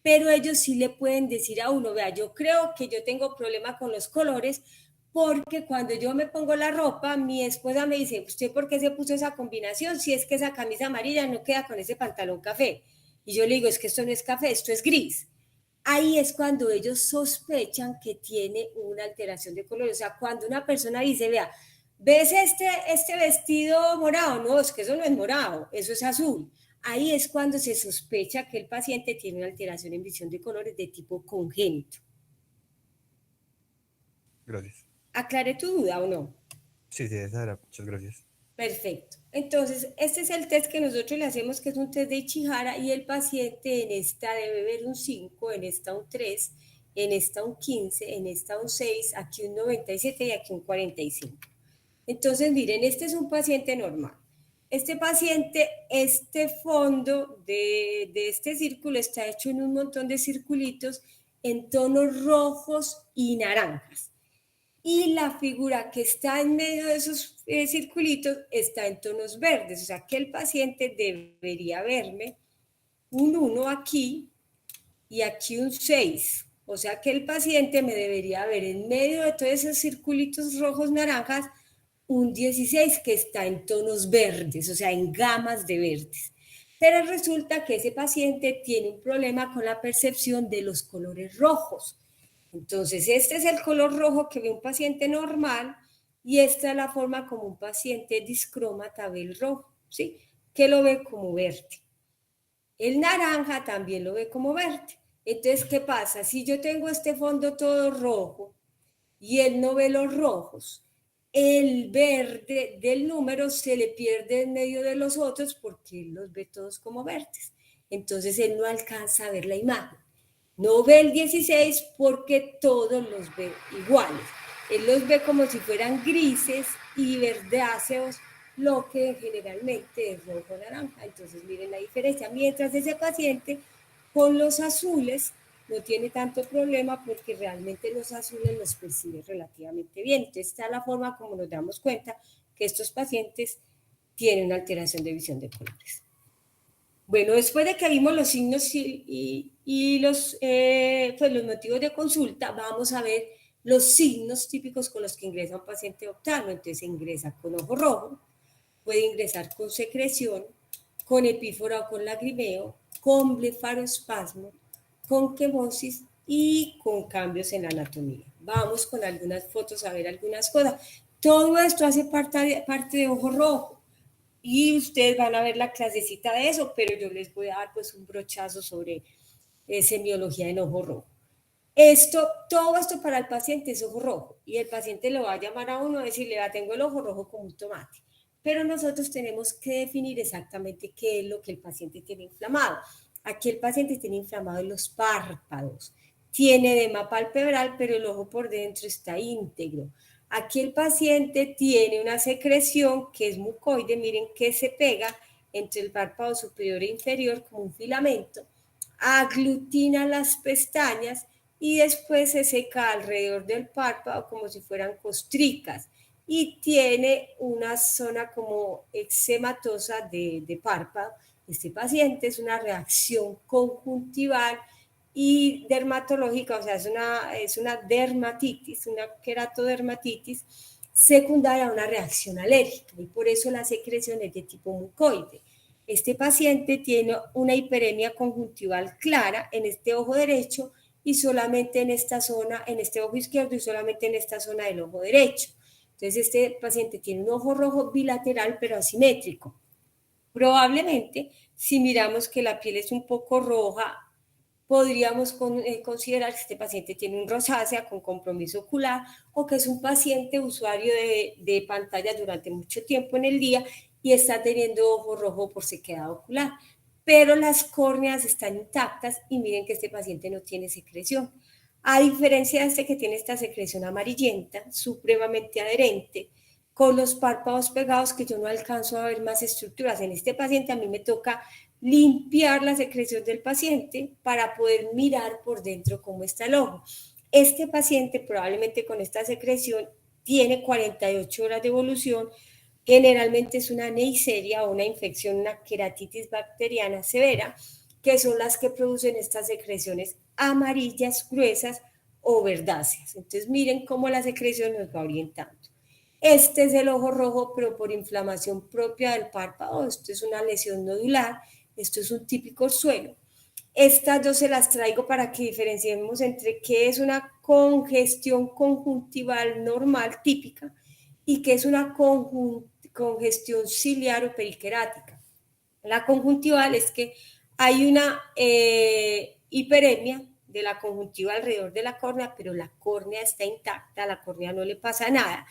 Pero ellos sí le pueden decir a uno, vea, yo creo que yo tengo problema con los colores porque cuando yo me pongo la ropa, mi esposa me dice, ¿usted por qué se puso esa combinación? Si es que esa camisa amarilla no queda con ese pantalón café. Y yo le digo, es que esto no es café, esto es gris. Ahí es cuando ellos sospechan que tiene una alteración de color. O sea, cuando una persona dice, vea, ¿ves este vestido morado? No, es que eso no es morado, eso es azul. Ahí es cuando se sospecha que el paciente tiene una alteración en visión de colores de tipo congénito. Gracias. ¿Aclaré tu duda o no? Sí, sí, esa era. Muchas gracias. Perfecto. Entonces, este es el test que nosotros le hacemos, que es un test de Ichihara, y el paciente en esta debe ver un 5, en esta un 3, en esta un 15, en esta un 6, aquí un 97 y aquí un 45. Entonces, miren, este es un paciente normal. Este paciente, este fondo de este círculo está hecho en un montón de circulitos en tonos rojos y naranjas. Y la figura que está en medio de esos circulitos está en tonos verdes, o sea que el paciente debería verme un 1 aquí y aquí un 6, o sea que el paciente me debería ver en medio de todos esos circulitos rojos naranjas un 16 que está en tonos verdes, o sea en gamas de verdes. Pero resulta que ese paciente tiene un problema con la percepción de los colores rojos. Entonces, este es el color rojo que ve un paciente normal y esta es la forma como un paciente discrómata ve el rojo, ¿sí? Que lo ve como verde. El naranja también lo ve como verde. Entonces, ¿qué pasa? Si yo tengo este fondo todo rojo y él no ve los rojos, el verde del número se le pierde en medio de los otros porque él los ve todos como verdes. Entonces, él no alcanza a ver la imagen. No ve el 16 porque todos los ve iguales. Él los ve como si fueran grises y verdáceos, lo que generalmente es rojo naranja. Entonces miren la diferencia. Mientras ese paciente con los azules no tiene tanto problema porque realmente los azules los percibe relativamente bien. Entonces está la forma como nos damos cuenta que estos pacientes tienen alteración de visión de colores. Bueno, después de que vimos los signos y los, pues los motivos de consulta, vamos a ver los signos típicos con los que ingresa un paciente oftalmo. Entonces ingresa con ojo rojo, puede ingresar con secreción, con epífora o con lagrimeo, con blefaroespasmo, con quemosis y con cambios en la anatomía. Vamos con algunas fotos a ver algunas cosas. Todo esto hace parte de ojo rojo. Y ustedes van a ver la clasecita de eso, pero yo les voy a dar pues un brochazo sobre semiología en ojo rojo. Todo esto para el paciente es ojo rojo y el paciente lo va a llamar a uno a decirle, tengo el ojo rojo como un tomate. Pero nosotros tenemos que definir exactamente qué es lo que el paciente tiene inflamado. Aquí el paciente tiene inflamado en los párpados, tiene edema palpebral, pero el ojo por dentro está íntegro. Aquí el paciente tiene una secreción que es mucoide, miren que se pega entre el párpado superior e inferior como un filamento, aglutina las pestañas y después se seca alrededor del párpado como si fueran costricas y tiene una zona como eczematosa de párpado. Este paciente es una reacción conjuntival y dermatológica, o sea, es una dermatitis, una queratodermatitis secundaria a una reacción alérgica y por eso la secreción es de tipo mucoide. Este paciente tiene una hiperemia conjuntival clara en este ojo derecho y solamente en esta zona, en este ojo izquierdo y solamente en esta zona del ojo derecho. Entonces este paciente tiene un ojo rojo bilateral pero asimétrico. Probablemente, si miramos que la piel es un poco roja, podríamos considerar que este paciente tiene un rosácea con compromiso ocular o que es un paciente usuario de pantalla durante mucho tiempo en el día y está teniendo ojo rojo por sequedad ocular. Pero las córneas están intactas y miren que este paciente no tiene secreción. A diferencia de este que tiene esta secreción amarillenta, supremamente adherente, con los párpados pegados que yo no alcanzo a ver más estructuras. En este paciente a mí me toca limpiar la secreción del paciente para poder mirar por dentro cómo está el ojo. Este paciente probablemente con esta secreción tiene 48 horas de evolución, generalmente es una neisseria o una infección, una queratitis bacteriana severa, que son las que producen estas secreciones amarillas, gruesas o verdáceas. Entonces miren cómo la secreción nos va orientando. Este es el ojo rojo, pero por inflamación propia del párpado. Esto es una lesión nodular, esto es un típico orzuelo. Estas dos se las traigo para que diferenciemos entre qué es una congestión conjuntival normal típica y qué es una congestión ciliar o periquerática. La conjuntival es que hay una hiperemia de la conjuntiva alrededor de la córnea, pero la córnea está intacta, a la córnea no le pasa nada.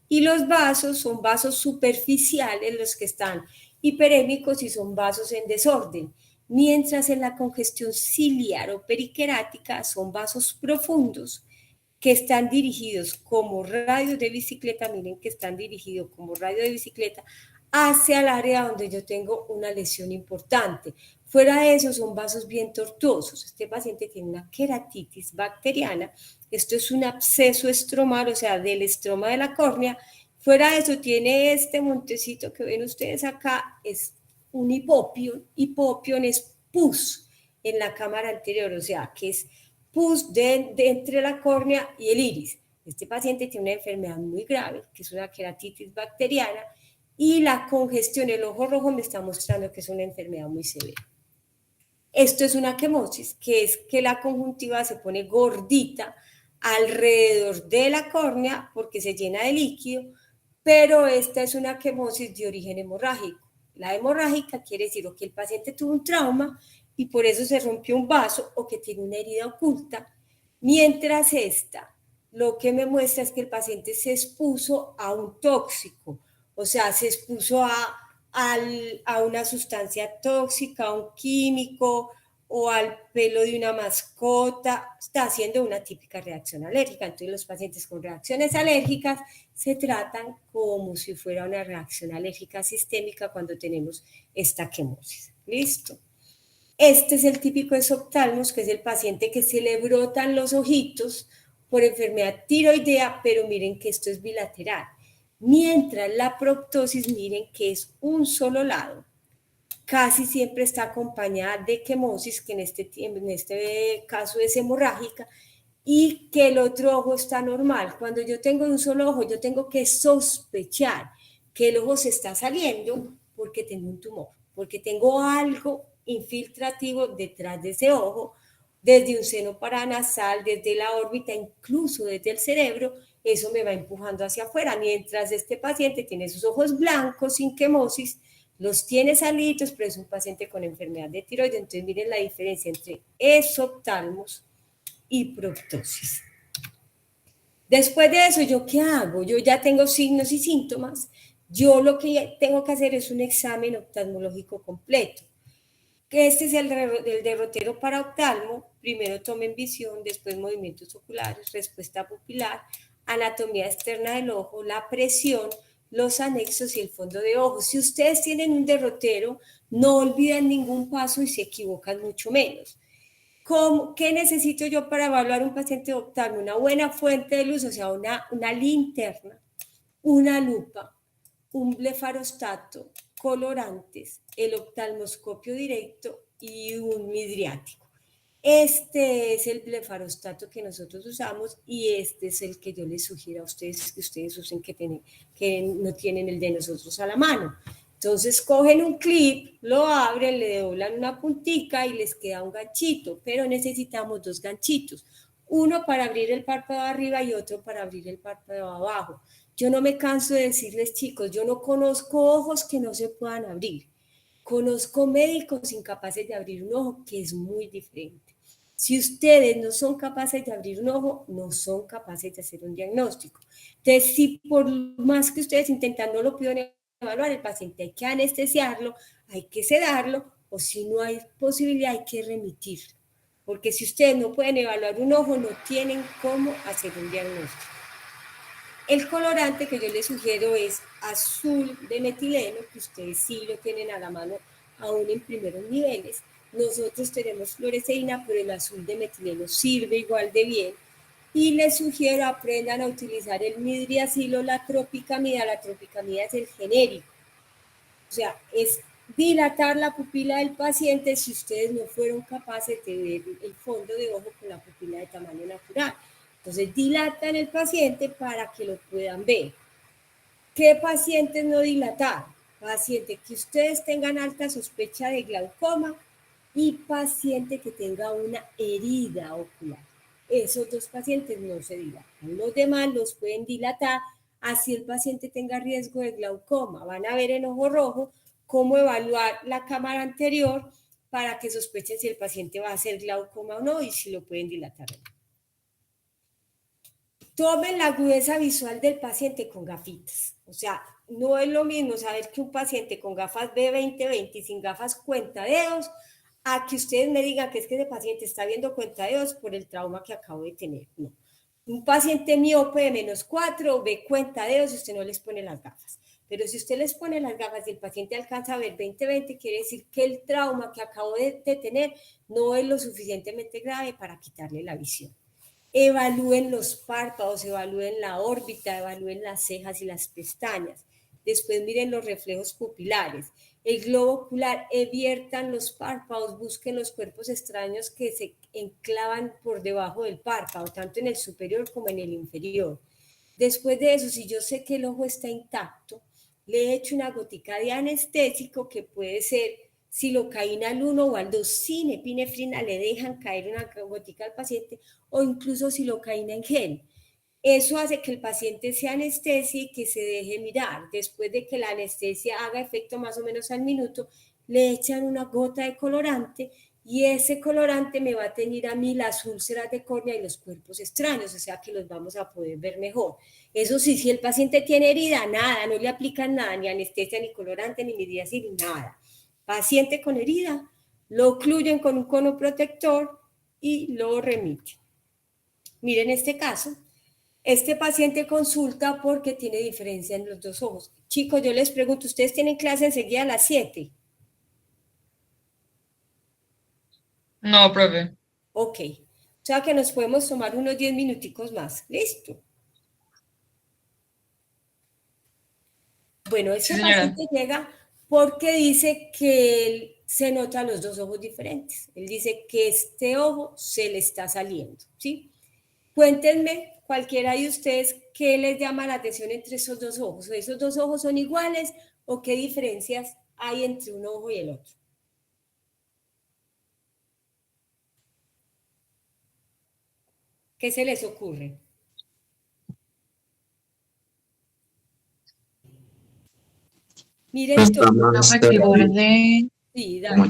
Y los vasos son vasos superficiales los que están hiperémicos y son vasos en desorden, mientras en la congestión ciliar o periquerática son vasos profundos que están dirigidos como radios de bicicleta, miren que están dirigidos como radio de bicicleta hacia el área donde yo tengo una lesión importante. Fuera de eso son vasos bien tortuosos. Este paciente tiene una queratitis bacteriana. Esto es un absceso estromal, o sea, del estroma de la córnea. Fuera de eso tiene este montecito que ven ustedes acá, es un hipopion. Hipopion es pus en la cámara anterior, o sea, que es pus de entre la córnea y el iris. Este paciente tiene una enfermedad muy grave, que es una queratitis bacteriana, y la congestión, el ojo rojo me está mostrando que es una enfermedad muy severa. Esto es una quemosis, que es que la conjuntiva se pone gordita alrededor de la córnea porque se llena de líquido, pero esta es una quemosis de origen hemorrágico. La hemorrágica quiere decir o que el paciente tuvo un trauma y por eso se rompió un vaso o que tiene una herida oculta, mientras esta lo que me muestra es que el paciente se expuso a un tóxico, o sea, se expuso a una sustancia tóxica, a un químico o al pelo de una mascota, está haciendo una típica reacción alérgica. Entonces los pacientes con reacciones alérgicas se tratan como si fuera una reacción alérgica sistémica cuando tenemos esta quemosis. ¿Listo? Este es el típico exoptalmos, que es el paciente que se le brotan los ojitos por enfermedad tiroidea, pero miren que esto es bilateral. Mientras la proptosis, miren que es un solo lado, casi siempre está acompañada de quemosis, que en este caso es hemorrágica, y que el otro ojo está normal. Cuando yo tengo un solo ojo, yo tengo que sospechar que el ojo se está saliendo porque tengo un tumor, porque tengo algo infiltrativo detrás de ese ojo, desde un seno paranasal, desde la órbita, incluso desde el cerebro. Eso me va empujando hacia afuera, mientras este paciente tiene sus ojos blancos sin quemosis, los tiene salidos, pero es un paciente con enfermedad de tiroides. Entonces miren la diferencia entre exoptalmos y proptosis. Después de eso, ¿yo qué hago? Yo ya tengo signos y síntomas. Yo lo que tengo que hacer es un examen oftalmológico completo. que este es el derrotero para oftalmo. Primero tomen visión, después movimientos oculares, respuesta pupilar, anatomía externa del ojo, la presión, los anexos y el fondo de ojo. Si ustedes tienen un derrotero, no olviden ningún paso y se equivocan mucho menos. ¿Qué necesito yo para evaluar un paciente de oftalmo? Una buena fuente de luz, o sea, una linterna, una lupa, un blefarostato, colorantes, el oftalmoscopio directo y un midriático. Este es el blefarostato que nosotros usamos y este es el que yo les sugiero a ustedes que ustedes usen, que no tienen el de nosotros a la mano. Entonces cogen un clip, lo abren, le doblan una puntica y les queda un ganchito, pero necesitamos 2 ganchitos, uno para abrir el párpado arriba y otro para abrir el párpado abajo. Yo no me canso de decirles, chicos, yo no conozco ojos que no se puedan abrir. Conozco médicos incapaces de abrir un ojo, que es muy diferente. Si ustedes no son capaces de abrir un ojo, no son capaces de hacer un diagnóstico. Entonces, si por más que ustedes intentan, no lo pueden evaluar, el paciente hay que anestesiarlo, hay que sedarlo, o si no hay posibilidad, hay que remitirlo. Porque si ustedes no pueden evaluar un ojo, no tienen cómo hacer un diagnóstico. El colorante que yo les sugiero es azul de metileno, que ustedes sí lo tienen a la mano aún en primeros niveles. Nosotros tenemos fluoresceína, pero el azul de metileno sirve igual de bien. Y les sugiero aprendan a utilizar el midriacilo, la tropicamida. La tropicamida es el genérico. O sea, es dilatar la pupila del paciente si ustedes no fueron capaces de ver el fondo de ojo con la pupila de tamaño natural. Entonces, dilatan el paciente para que lo puedan ver. ¿Qué pacientes no dilatar? Paciente que ustedes tengan alta sospecha de glaucoma y paciente que tenga una herida ocular. Esos 2 pacientes no se dilatan. Los demás los pueden dilatar, así el paciente tenga riesgo de glaucoma. Van a ver en ojo rojo cómo evaluar la cámara anterior para que sospechen si el paciente va a hacer glaucoma o no y si lo pueden dilatar o no. Tomen la agudeza visual del paciente con gafitas. O sea, no es lo mismo saber que un paciente con gafas B20-20 y sin gafas cuentadedos, a que ustedes me digan que es que ese paciente está viendo cuentadedos por el trauma que acabo de tener. No. Un paciente miope de -4 ve cuentadedos y usted no les pone las gafas. Pero si usted les pone las gafas y el paciente alcanza a ver 20-20, quiere decir que el trauma que acabo de tener no es lo suficientemente grave para quitarle la visión. Evalúen los párpados, evalúen la órbita, evalúen las cejas y las pestañas. Después miren los reflejos pupilares. El globo ocular, eviertan los párpados, busquen los cuerpos extraños que se enclavan por debajo del párpado, tanto en el superior como en el inferior. Después de eso, si yo sé que el ojo está intacto, le echo una gotica de anestésico que puede ser silocaína al 1 o al 2, sin epinefrina, le dejan caer una gotica al paciente o incluso silocaína en gel. Eso hace que el paciente se anestesie y que se deje mirar. Después de que la anestesia haga efecto más o menos al minuto, le echan una gota de colorante y ese colorante me va a teñir a mí las úlceras de córnea y los cuerpos extraños, o sea que los vamos a poder ver mejor. Eso sí, si el paciente tiene herida, nada, no le aplican nada, ni anestesia, ni colorante, ni midriacil, nada. Paciente con herida, lo ocluyen con un cono protector y lo remiten. Miren este caso. Este paciente consulta porque tiene diferencia en los 2 ojos. Chicos, yo les pregunto, ¿ustedes tienen clase enseguida a las 7? No, profe. Ok. O sea que nos podemos tomar unos 10 minuticos más. ¿Listo? Bueno, este paciente llega porque dice que él se nota los 2 ojos diferentes. Él dice que este ojo se le está saliendo, ¿sí? Cuéntenme, cualquiera de ustedes, qué les llama la atención entre esos 2 ojos. ¿Esos 2 ojos son iguales o qué diferencias hay entre un ojo y el otro? ¿Qué se les ocurre? Miren todos. Sí, dale.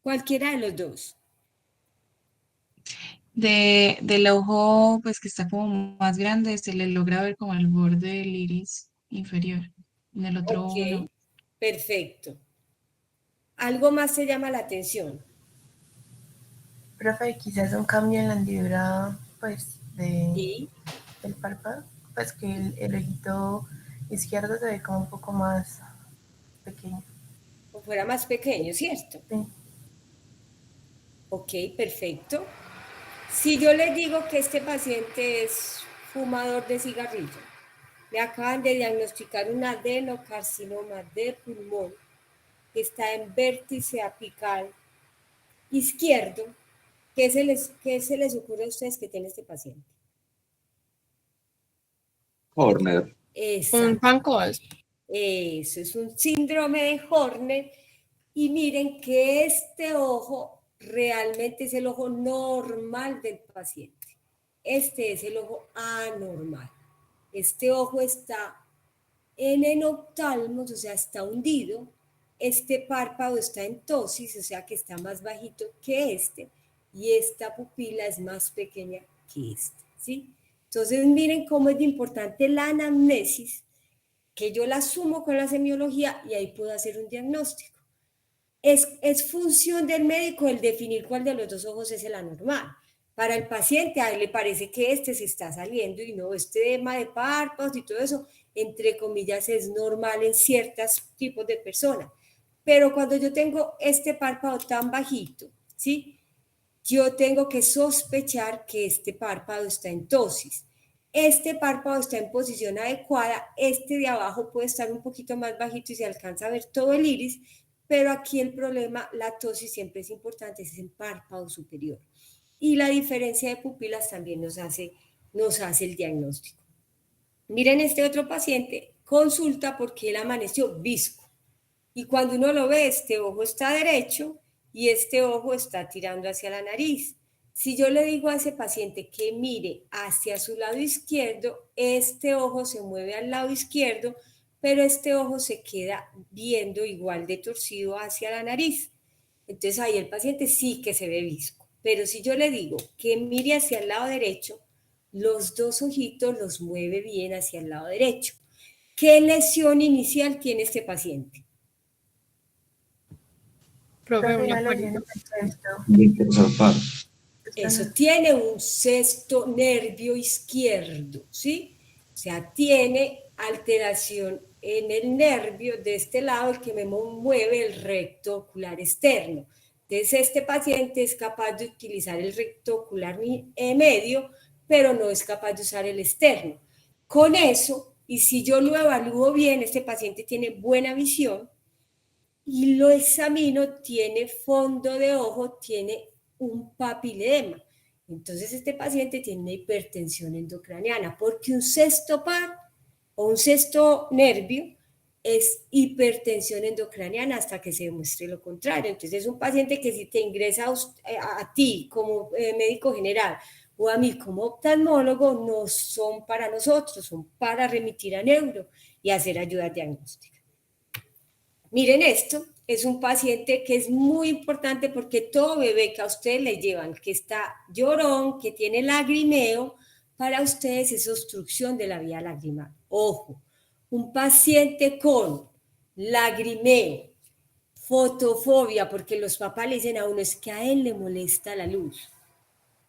Cualquiera de los 2. Del ojo, pues que está como más grande, se le logra ver como el borde del iris inferior. En el otro ojo no. Perfecto. ¿Algo más te llama la atención? Profe, quizás un cambio en la hendidura, pues, ¿Sí? del párpado, pues que el ojito izquierdo se ve como un poco más pequeño. O fuera más pequeño, ¿cierto? Sí. Ok, perfecto. Si yo les digo que este paciente es fumador de cigarrillo, le acaban de diagnosticar un adenocarcinoma de pulmón que está en vértice apical izquierdo, qué se les ocurre a ustedes que tiene este paciente? Horner. Un Exacto. pancos. Eso es un síndrome de Horner. Y miren que este ojo realmente es el ojo normal del paciente. Este es el ojo anormal. Este ojo está en enoptalmos, o sea, está hundido. Este párpado está en ptosis, o sea, que está más bajito que este. Y esta pupila es más pequeña que este, ¿sí? Entonces, miren cómo es de importante la anamnesis, que yo la sumo con la semiología y ahí puedo hacer un diagnóstico. Es función del médico el definir cuál de los dos ojos es el anormal. Para el paciente, a él le parece que este se está saliendo y no, este tema de párpados y todo eso, entre comillas, es normal en ciertos tipos de personas. Pero cuando yo tengo este párpado tan bajito, ¿sí? Yo tengo que sospechar que este párpado está en ptosis. Este párpado está en posición adecuada, este de abajo puede estar un poquito más bajito y se alcanza a ver todo el iris, pero aquí el problema, la ptosis siempre es importante, es el párpado superior. Y la diferencia de pupilas también nos hace el diagnóstico. Miren este otro paciente, consulta porque él amaneció visco. Y cuando uno lo ve, este ojo está derecho y este ojo está tirando hacia la nariz. Si yo le digo a ese paciente que mire hacia su lado izquierdo, este ojo se mueve al lado izquierdo, pero este ojo se queda viendo igual de torcido hacia la nariz. Entonces ahí el paciente sí que se ve visco. Pero si yo le digo que mire hacia el lado derecho, los dos ojitos los mueve bien hacia el lado derecho. ¿Qué lesión inicial tiene este paciente? Profe, Profe, una una lesión palita. en el cesto. Eso tiene un sexto nervio izquierdo, ¿sí? O sea, tiene alteración en el nervio de este lado, el que me mueve el recto ocular externo. Entonces, este paciente es capaz de utilizar el recto ocular medio, pero no es capaz de usar el externo. Con eso, y si yo lo evalúo bien, este paciente tiene buena visión, y lo examino, tiene fondo de ojo, tiene un papilema. Entonces este paciente tiene una hipertensión endocraniana, porque un sexto par o un sexto nervio es hipertensión endocraniana hasta que se demuestre lo contrario. Entonces es un paciente que si te ingresa a ti como médico general o a mí como oftalmólogo, no son para nosotros, son para remitir a neuro y hacer ayuda diagnóstica. Miren esto, es un paciente que es muy importante porque todo bebé que a ustedes le llevan, que está llorón, que tiene lagrimeo, para ustedes es obstrucción de la vía lagrimal. Ojo, un paciente con lagrimeo, fotofobia, porque los papás le dicen a uno es que a él le molesta la luz,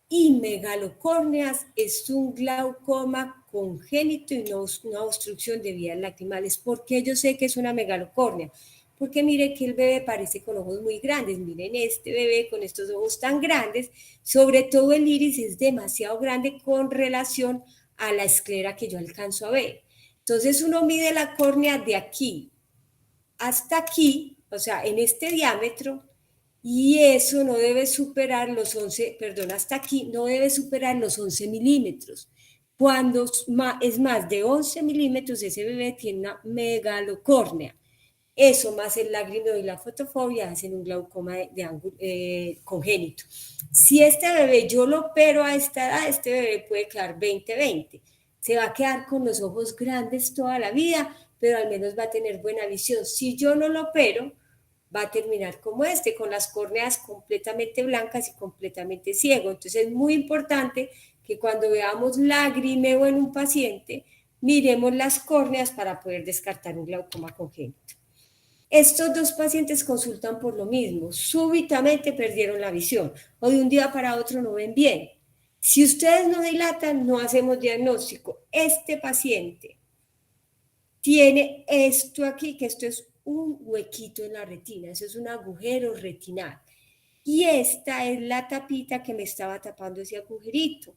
y megalocórneas es un glaucoma congénito y no una obstrucción de vías lacrimales. ¿Por qué yo sé que es una megalocórnea? Porque mire que el bebé parece con ojos muy grandes. Miren este bebé con estos ojos tan grandes, sobre todo el iris es demasiado grande con relación a la esclera que yo alcanzo a ver. Entonces uno mide la córnea de aquí hasta aquí, o sea, en este diámetro, y eso no debe superar los 11, perdón, hasta aquí no debe superar los 11 milímetros. Cuando es más de 11 milímetros, ese bebé tiene una megalocórnea. Eso más el lagrimeo y la fotofobia hacen un glaucoma congénito. Si este bebé yo lo opero a esta edad, este bebé puede quedar 20-20. Se va a quedar con los ojos grandes toda la vida, pero al menos va a tener buena visión. Si yo no lo opero, va a terminar como este, con las córneas completamente blancas y completamente ciego. Entonces es muy importante que cuando veamos lagrimeo en un paciente, miremos las córneas para poder descartar un glaucoma congénito. Estos dos pacientes consultan por lo mismo, súbitamente perdieron la visión o de un día para otro no ven bien. Si ustedes no dilatan, no hacemos diagnóstico. Este paciente tiene esto aquí, que esto es un huequito en la retina, eso es un agujero retinal. Y esta es la tapita que me estaba tapando ese agujerito.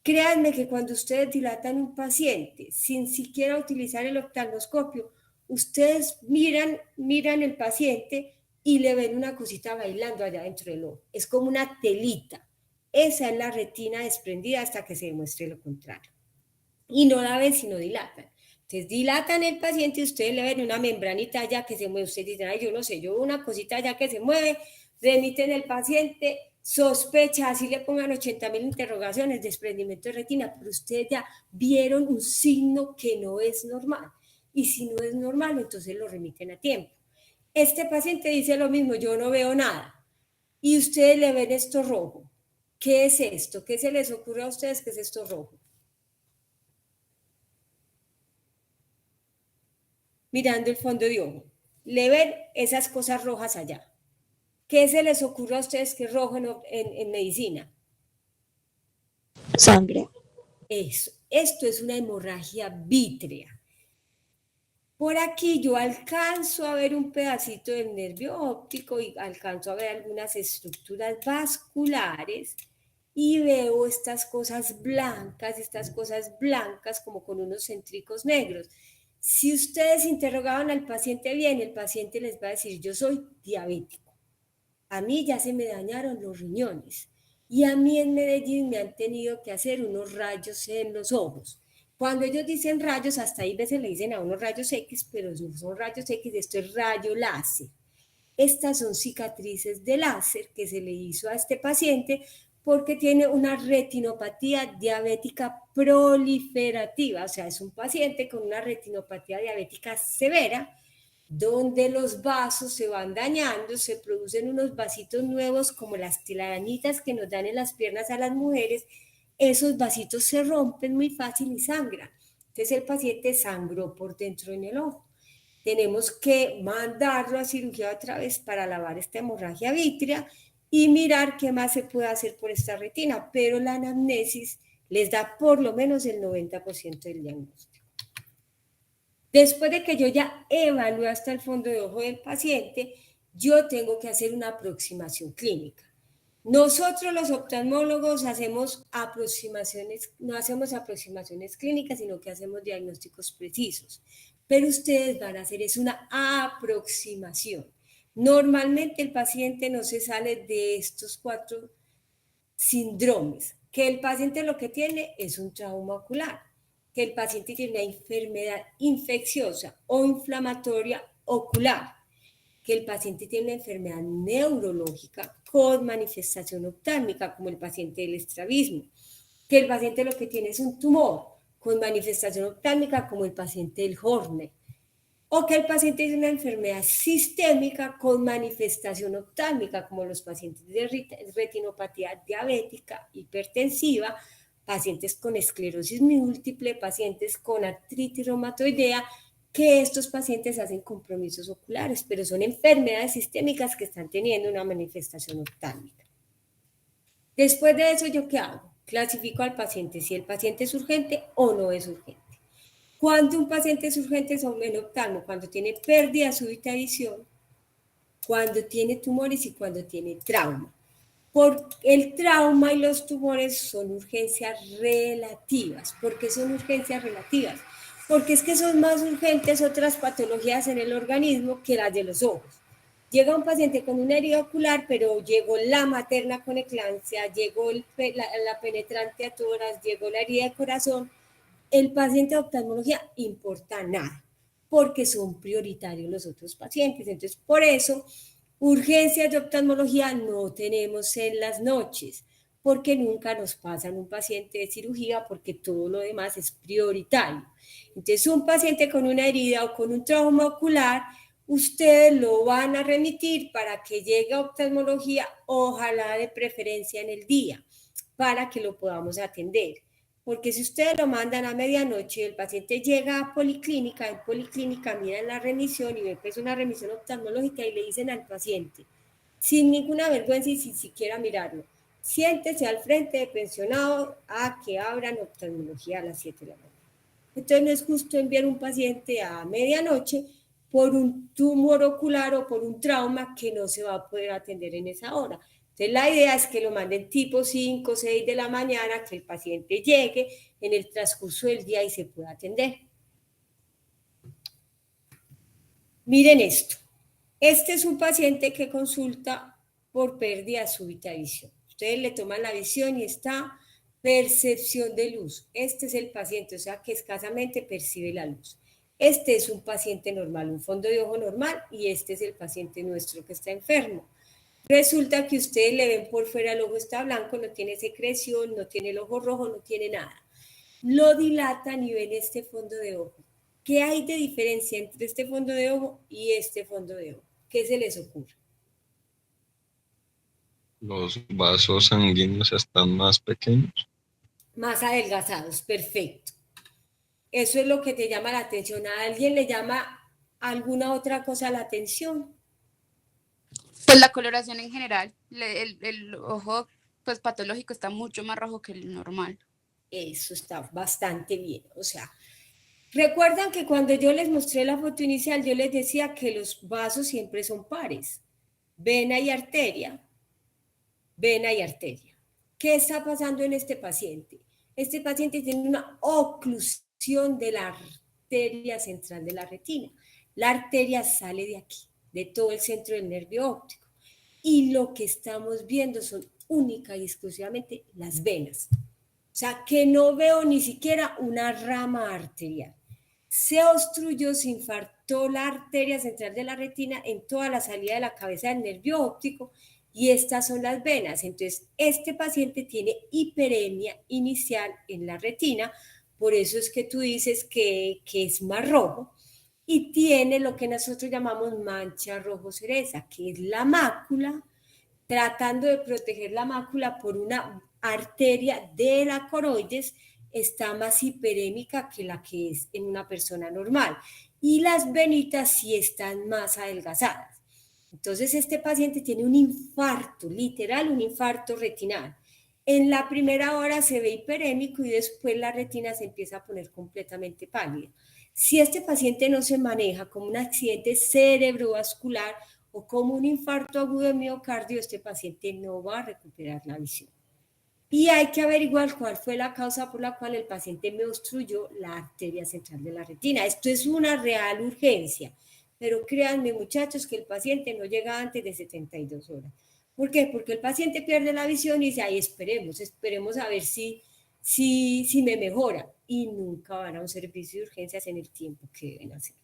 Créanme que cuando ustedes dilatan un paciente sin siquiera utilizar el oftalmoscopio, ustedes miran el paciente y le ven una cosita bailando allá dentro del ojo. Es como una telita. Esa es la retina desprendida hasta que se demuestre lo contrario. Y no la ven si no dilatan. Entonces dilatan el paciente y ustedes le ven una membranita allá que se mueve. Ustedes dicen, ay, yo no sé, yo veo una cosita allá que se mueve, remiten el paciente, sospecha, así le pongan 80.000 interrogaciones, desprendimiento de retina, pero ustedes ya vieron un signo que no es normal. Y si no es normal, entonces lo remiten a tiempo. Este paciente dice lo mismo, yo no veo nada. Y ustedes le ven esto rojo. ¿Qué es esto? ¿Qué se les ocurre a ustedes que es esto rojo? Mirando el fondo de ojo. Le ven esas cosas rojas allá. ¿Qué se les ocurre a ustedes que es rojo en medicina? Sangre. Eso. Esto es una hemorragia vítrea. Por aquí yo alcanzo a ver un pedacito del nervio óptico y alcanzo a ver algunas estructuras vasculares y veo estas cosas blancas como con unos centricos negros. Si ustedes interrogaban al paciente bien, el paciente les va a decir, yo soy diabético. A mí ya se me dañaron los riñones y a mí en Medellín me han tenido que hacer unos rayos en los ojos. Cuando ellos dicen rayos, hasta ahí veces le dicen a unos rayos X, pero no son rayos X, esto es rayo láser. Estas son cicatrices de láser que se le hizo a este paciente porque tiene una retinopatía diabética proliferativa, o sea, es un paciente con una retinopatía diabética severa, donde los vasos se van dañando, se producen unos vasitos nuevos como las telarañitas que nos dan en las piernas a las mujeres, esos vasitos se rompen muy fácil y sangran. Entonces el paciente sangró por dentro en el ojo. Tenemos que mandarlo a cirugía otra vez para lavar esta hemorragia vítrea y mirar qué más se puede hacer por esta retina, pero la anamnesis les da por lo menos el 90% del diagnóstico. Después de que yo ya evalué hasta el fondo de ojo del paciente, yo tengo que hacer una aproximación clínica. Nosotros los oftalmólogos hacemos aproximaciones, no hacemos aproximaciones clínicas, sino que hacemos diagnósticos precisos. Pero ustedes van a hacer es una aproximación. Normalmente el paciente no se sale de estos 4 síndromes, que el paciente lo que tiene es un trauma ocular, que el paciente tiene una enfermedad infecciosa o inflamatoria ocular, que el paciente tiene una enfermedad neurológica con manifestación oftálmica, como el paciente del estrabismo, que el paciente lo que tiene es un tumor con manifestación oftálmica, como el paciente del Horner, o que el paciente tiene una enfermedad sistémica con manifestación oftálmica, como los pacientes de retinopatía diabética, hipertensiva, pacientes con esclerosis múltiple, pacientes con artritis reumatoidea, que estos pacientes hacen compromisos oculares, pero son enfermedades sistémicas que están teniendo una manifestación oftálmica. Después de eso, ¿yo qué hago? Clasifico al paciente si el paciente es urgente o no es urgente. Cuando un paciente es urgente son en oftalmo, cuando tiene pérdida súbita de visión, cuando tiene tumores y cuando tiene trauma. Porque el trauma y los tumores son urgencias relativas. ¿Por qué son urgencias relativas? Porque es que son más urgentes otras patologías en el organismo que las de los ojos. Llega un paciente con una herida ocular, pero llegó la materna con eclampsia, llegó la penetrante a toras, llegó la herida de corazón. El paciente de oftalmología importa nada, porque son prioritarios los otros pacientes. Entonces, por eso, urgencias de oftalmología no tenemos en las noches, porque nunca nos pasan un paciente de cirugía, porque todo lo demás es prioritario. Entonces, un paciente con una herida o con un trauma ocular, ustedes lo van a remitir para que llegue a oftalmología, ojalá de preferencia en el día, para que lo podamos atender. porque si ustedes lo mandan a medianoche y el paciente llega a policlínica, en policlínica miran la remisión y ven que es una remisión oftalmológica y le dicen al paciente, sin ninguna vergüenza y sin siquiera mirarlo, siéntese al frente de pensionado a que abran oftalmología a las 7 de la mañana. Entonces no es justo enviar un paciente a medianoche por un tumor ocular o por un trauma que no se va a poder atender en esa hora. Entonces la idea es que lo manden tipo 5 o 6 de la mañana, que el paciente llegue en el transcurso del día y se pueda atender. Miren esto. Este es un paciente que consulta por pérdida súbita de visión. Ustedes le toman la visión y está percepción de luz. Este es el paciente, o sea que escasamente percibe la luz. Este es un paciente normal, un fondo de ojo normal, y este es el paciente nuestro que está enfermo. Resulta que ustedes le ven por fuera, el ojo está blanco, no tiene secreción, no tiene el ojo rojo, no tiene nada. Lo dilatan y ven este fondo de ojo. ¿Qué hay de diferencia entre este fondo de ojo y este fondo de ojo? ¿Qué se les ocurre? Los vasos sanguíneos están más pequeños. Más adelgazados, perfecto. Eso es lo que te llama la atención. ¿A alguien le llama alguna otra cosa la atención? Pues la coloración en general, el ojo pues patológico está mucho más rojo que el normal. Eso está bastante bien. O sea, recuerdan que cuando yo les mostré la foto inicial, yo les decía que los vasos siempre son pares. Vena y arteria. Vena y arteria. ¿Qué está pasando en este paciente? Este paciente tiene una oclusión de la arteria central de la retina. La arteria sale de aquí, de todo el centro del nervio óptico. Y lo que estamos viendo son única y exclusivamente las venas. O sea, que no veo ni siquiera una rama arterial. Se obstruyó, se infartó la arteria central de la retina en toda la salida de la cabeza del nervio óptico y estas son las venas. Entonces, este paciente tiene hiperemia inicial en la retina, por eso es que tú dices que es más rojo, y tiene lo que nosotros llamamos mancha rojo cereza, que es la mácula, tratando de proteger la mácula por una arteria de la coroides, está más hiperémica que la que es en una persona normal. Y las venitas sí están más adelgazadas. Entonces este paciente tiene un infarto, literal, un infarto retinal. En la primera hora se ve hiperémico y después la retina se empieza a poner completamente pálida. Si este paciente no se maneja como un accidente cerebrovascular o como un infarto agudo de miocardio, este paciente no va a recuperar la visión. Y hay que averiguar cuál fue la causa por la cual el paciente me obstruyó la arteria central de la retina. Esto es una real urgencia, pero créanme muchachos que el paciente no llega antes de 72 horas. ¿Por qué? Porque el paciente pierde la visión y dice, ay, esperemos a ver si me mejora. Y nunca van a un servicio de urgencias en el tiempo que deben hacer.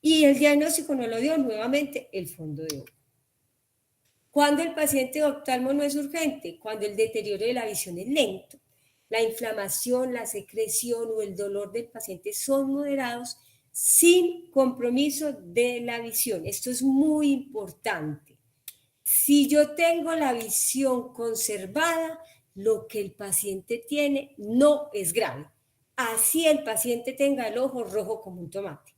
Y el diagnóstico no lo dio nuevamente el fondo de ojo. Cuando el paciente de oftalmo no es urgente, cuando el deterioro de la visión es lento, la inflamación, la secreción o el dolor del paciente son moderados sin compromiso de la visión. Esto es muy importante. Si yo tengo la visión conservada, lo que el paciente tiene no es grave. Así el paciente tenga el ojo rojo como un tomate.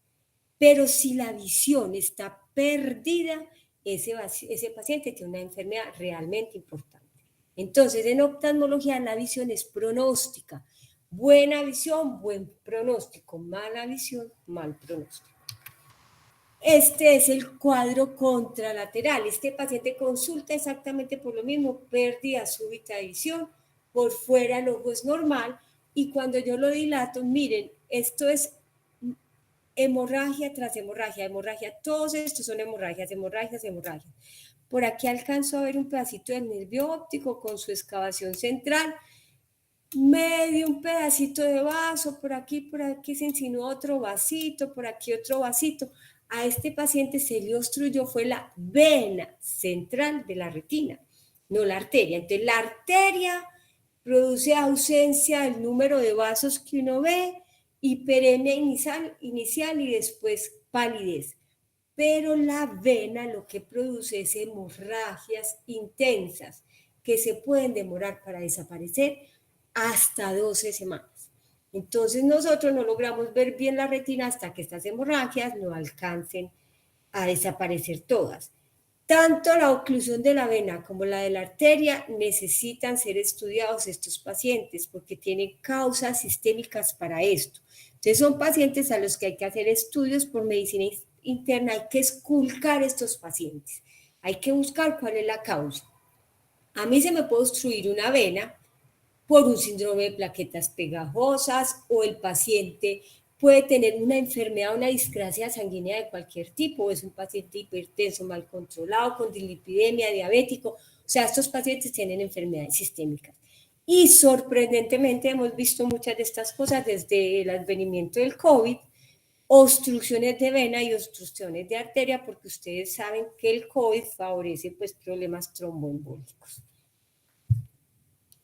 Pero si la visión está perdida, ese paciente tiene una enfermedad realmente importante. Entonces, en oftalmología la visión es pronóstica. Buena visión, buen pronóstico. Mala visión, mal pronóstico. Este es el cuadro contralateral. Este paciente consulta exactamente por lo mismo, pérdida súbita de visión. Por fuera el ojo es normal y cuando yo lo dilato, miren, esto es hemorragia tras hemorragia, todos estos son hemorragias. Por aquí alcanzo a ver un pedacito del nervio óptico con su excavación central, medio un pedacito de vaso, por aquí se insinuó otro vasito, por aquí otro vasito. A este paciente se le obstruyó, fue la vena central de la retina, no la arteria. Entonces la arteria produce ausencia del número de vasos que uno ve, hiperemia inicial y después palidez. Pero la vena lo que produce es hemorragias intensas que se pueden demorar para desaparecer hasta 12 semanas. Entonces nosotros no logramos ver bien la retina hasta que estas hemorragias no alcancen a desaparecer todas. Tanto la oclusión de la vena como la de la arteria necesitan ser estudiados estos pacientes porque tienen causas sistémicas para esto. Entonces son pacientes a los que hay que hacer estudios por medicina interna, hay que esculcar estos pacientes, hay que buscar cuál es la causa. A mí se me puede obstruir una vena por un síndrome de plaquetas pegajosas o el paciente puede tener una enfermedad, una discrasia sanguínea de cualquier tipo, es un paciente hipertenso, mal controlado, con dislipidemia, diabético, o sea, estos pacientes tienen enfermedades sistémicas. Y sorprendentemente hemos visto muchas de estas cosas desde el advenimiento del COVID, obstrucciones de vena y obstrucciones de arteria, porque ustedes saben que el COVID favorece pues problemas tromboembólicos.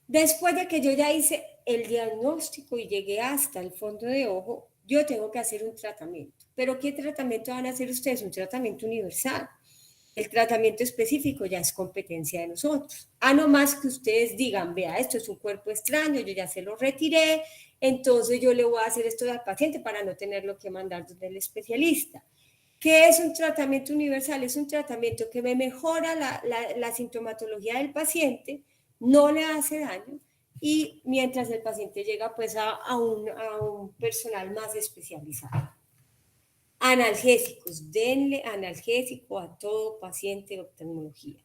Después de que yo ya hice el diagnóstico y llegué hasta el fondo de ojo, yo tengo que hacer un tratamiento. ¿Pero qué tratamiento van a hacer ustedes? Un tratamiento universal. El tratamiento específico ya es competencia de nosotros. A no más que ustedes digan, vea, esto es un cuerpo extraño, yo ya se lo retiré, entonces yo le voy a hacer esto al paciente para no tenerlo que mandar donde el especialista. ¿Qué es un tratamiento universal? Es un tratamiento que me mejora la sintomatología del paciente, no le hace daño y mientras el paciente llega pues a un personal más especializado. Analgésicos, denle analgésico a todo paciente de oftalmología.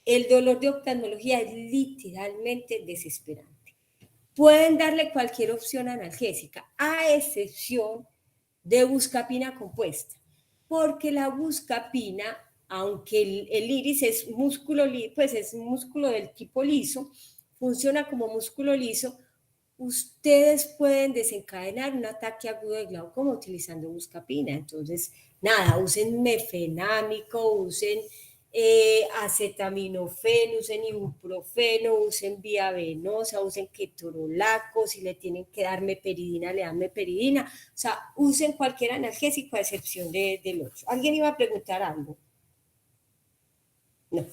El dolor de oftalmología es literalmente desesperante. Pueden darle cualquier opción analgésica, a excepción de buscapina compuesta, porque la buscapina, aunque el iris es músculo, pues es un músculo del tipo liso, funciona como músculo liso, ustedes pueden desencadenar un ataque agudo de glaucoma utilizando buscapina. Entonces, nada, usen mefenámico, usen acetaminofén, usen ibuprofeno, usen vía venosa, usen ketorolaco, si le tienen que dar meperidina, le dan meperidina. O sea, usen cualquier analgésico a excepción del otro. ¿Alguien iba a preguntar algo? No.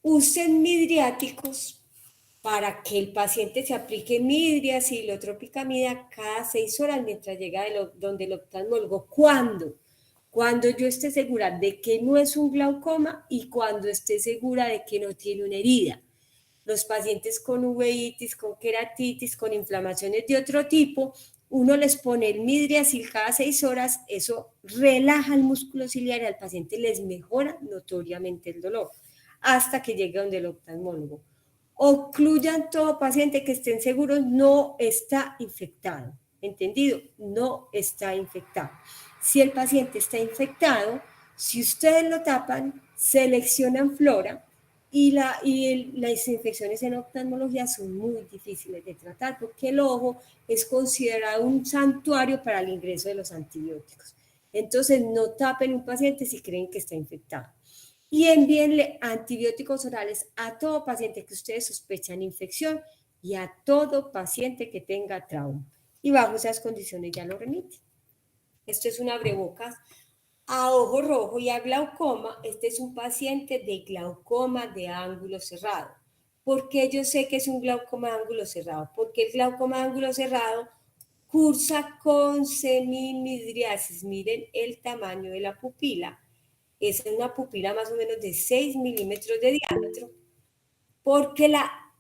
Usen midriáticos para que el paciente se aplique midria, silotropicamida cada 6 horas mientras llega donde el oftalmólogo. ¿Cuándo? Cuando yo esté segura de que no es un glaucoma y cuando esté segura de que no tiene una herida. Los pacientes con uveitis, con queratitis, con inflamaciones de otro tipo, uno les pone el midriasil cada 6 horas, eso relaja el músculo ciliar y al paciente les mejora notoriamente el dolor hasta que llegue donde el oftalmólogo. Ocluyan todo paciente que estén seguros no está infectado. ¿Entendido? No está infectado. Si el paciente está infectado, si ustedes lo tapan, seleccionan flora y las infecciones en oftalmología son muy difíciles de tratar porque el ojo es considerado un santuario para el ingreso de los antibióticos. Entonces, no tapen un paciente si creen que está infectado. Y envíenle antibióticos orales a todo paciente que ustedes sospechan infección y a todo paciente que tenga trauma. Y bajo esas condiciones ya lo remiten. Esto es un abrebocas a ojo rojo y a glaucoma. Este es un paciente de glaucoma de ángulo cerrado. ¿Por qué yo sé que es un glaucoma de ángulo cerrado? Porque el glaucoma de ángulo cerrado cursa con semimidriasis. Miren el tamaño de la pupila. Es una pupila más o menos de 6 milímetros de diámetro, porque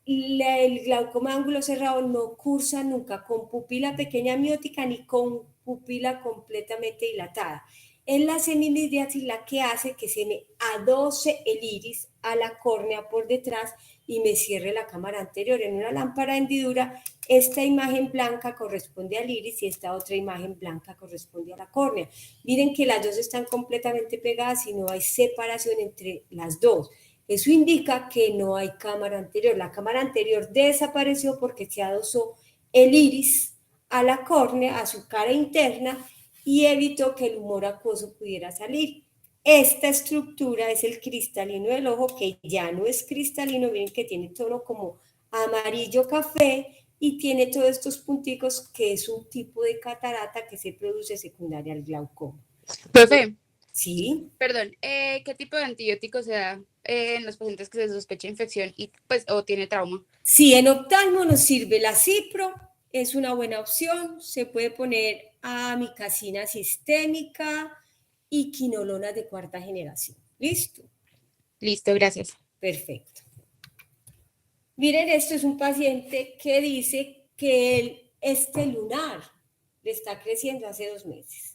el glaucoma de ángulo cerrado no cursa nunca con pupila pequeña miótica ni con pupila completamente dilatada. Es la semimidriasis la que hace que se me adose el iris a la córnea por detrás y me cierre la cámara anterior. En una lámpara de hendidura, esta imagen blanca corresponde al iris y esta otra imagen blanca corresponde a la córnea. Miren que las dos están completamente pegadas y no hay separación entre las dos. Eso indica que no hay cámara anterior. La cámara anterior desapareció porque se adosó el iris a la córnea, a su cara interna, y evitó que el humor acuoso pudiera salir. Esta estructura es el cristalino del ojo, que ya no es cristalino, miren que tiene tono como amarillo café y tiene todos estos punticos que es un tipo de catarata que se produce secundaria al glaucoma. Profe, ¿Sí? Perdón, ¿qué tipo de antibiótico se da en los pacientes que se sospecha infección y pues o tiene trauma? Si en oftalmo nos sirve la cipro, es una buena opción. Se puede poner amikacina sistémica y quinolonas de cuarta generación. ¿Listo? Listo, gracias. Perfecto. Miren, esto es un paciente que dice que este lunar le está creciendo hace 2 meses.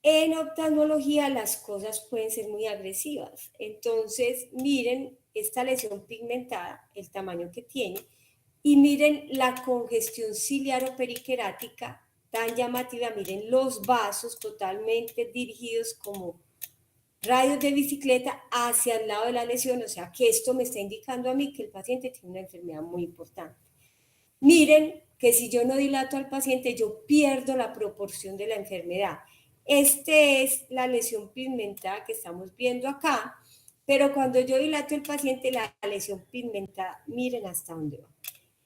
En oftalmología las cosas pueden ser muy agresivas. Entonces, miren esta lesión pigmentada, el tamaño que tiene, y miren la congestión ciliaro-periquerática tan llamativa. Miren los vasos totalmente dirigidos como rayos de bicicleta hacia el lado de la lesión, o sea que esto me está indicando a mí que el paciente tiene una enfermedad muy importante. Miren que si yo no dilato al paciente, yo pierdo la proporción de la enfermedad. Esta es la lesión pigmentada que estamos viendo acá, pero cuando yo dilato al paciente, la lesión pigmentada, miren hasta dónde va.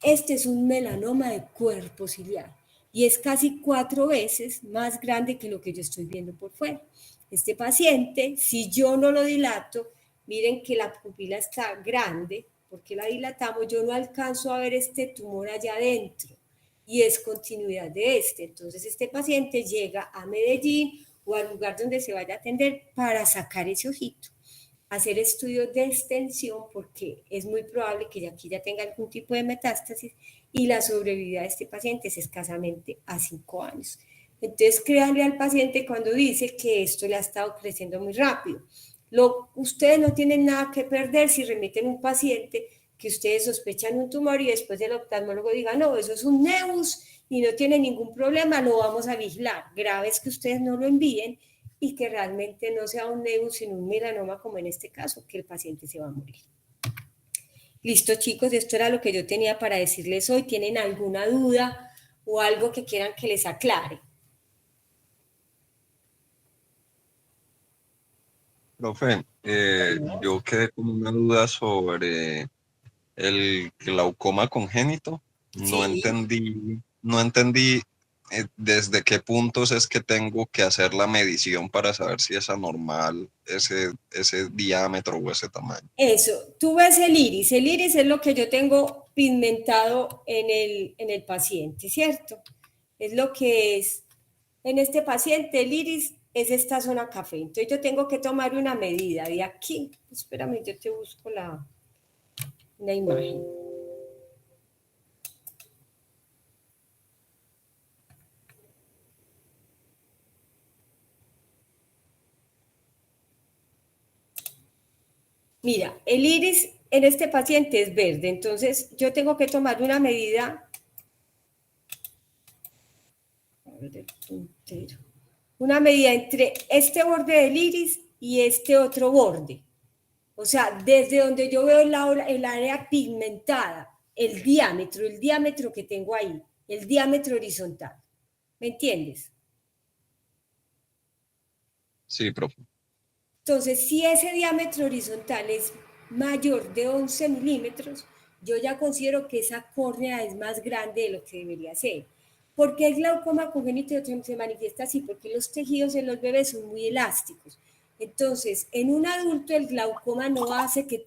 Este es un melanoma de cuerpo ciliar y es casi 4 veces más grande que lo que yo estoy viendo por fuera. Este paciente, si yo no lo dilato, miren que la pupila está grande, porque la dilatamos, yo no alcanzo a ver este tumor allá adentro y es continuidad de este. Entonces este paciente llega a Medellín o al lugar donde se vaya a atender para sacar ese ojito, hacer estudios de extensión porque es muy probable que aquí ya tenga algún tipo de metástasis y la sobrevida de este paciente es escasamente a 5 años. Entonces, créanle al paciente cuando dice que esto le ha estado creciendo muy rápido. Ustedes no tienen nada que perder si remiten un paciente que ustedes sospechan un tumor y después el oftalmólogo diga, no, eso es un nevus y no tiene ningún problema, lo vamos a vigilar. Grave es que ustedes no lo envíen y que realmente no sea un nevus, sino un melanoma como en este caso, que el paciente se va a morir. Listo, chicos, esto era lo que yo tenía para decirles hoy. ¿Tienen alguna duda o algo que quieran que les aclare? Profe, yo quedé con una duda sobre el glaucoma congénito. No Sí. entendí desde qué puntos es que tengo que hacer la medición para saber si es anormal ese diámetro o ese tamaño. Eso, tú ves el iris es lo que yo tengo pigmentado en el paciente, ¿cierto? Es lo que es en este paciente, el iris es esta zona café, entonces yo tengo que tomar una medida de aquí, espérame, yo te busco la imagen. Mira, el iris en este paciente es verde, entonces yo tengo que tomar una medida. Una medida entre este borde del iris y este otro borde. O sea, desde donde yo veo el área pigmentada, el diámetro que tengo ahí, el diámetro horizontal. ¿Me entiendes? Sí, profe. Entonces, si ese diámetro horizontal es mayor de 11 milímetros, yo ya considero que esa córnea es más grande de lo que debería ser. ¿Por qué el glaucoma congénito se manifiesta así? Porque los tejidos en los bebés son muy elásticos. Entonces, en un adulto el glaucoma no hace que tú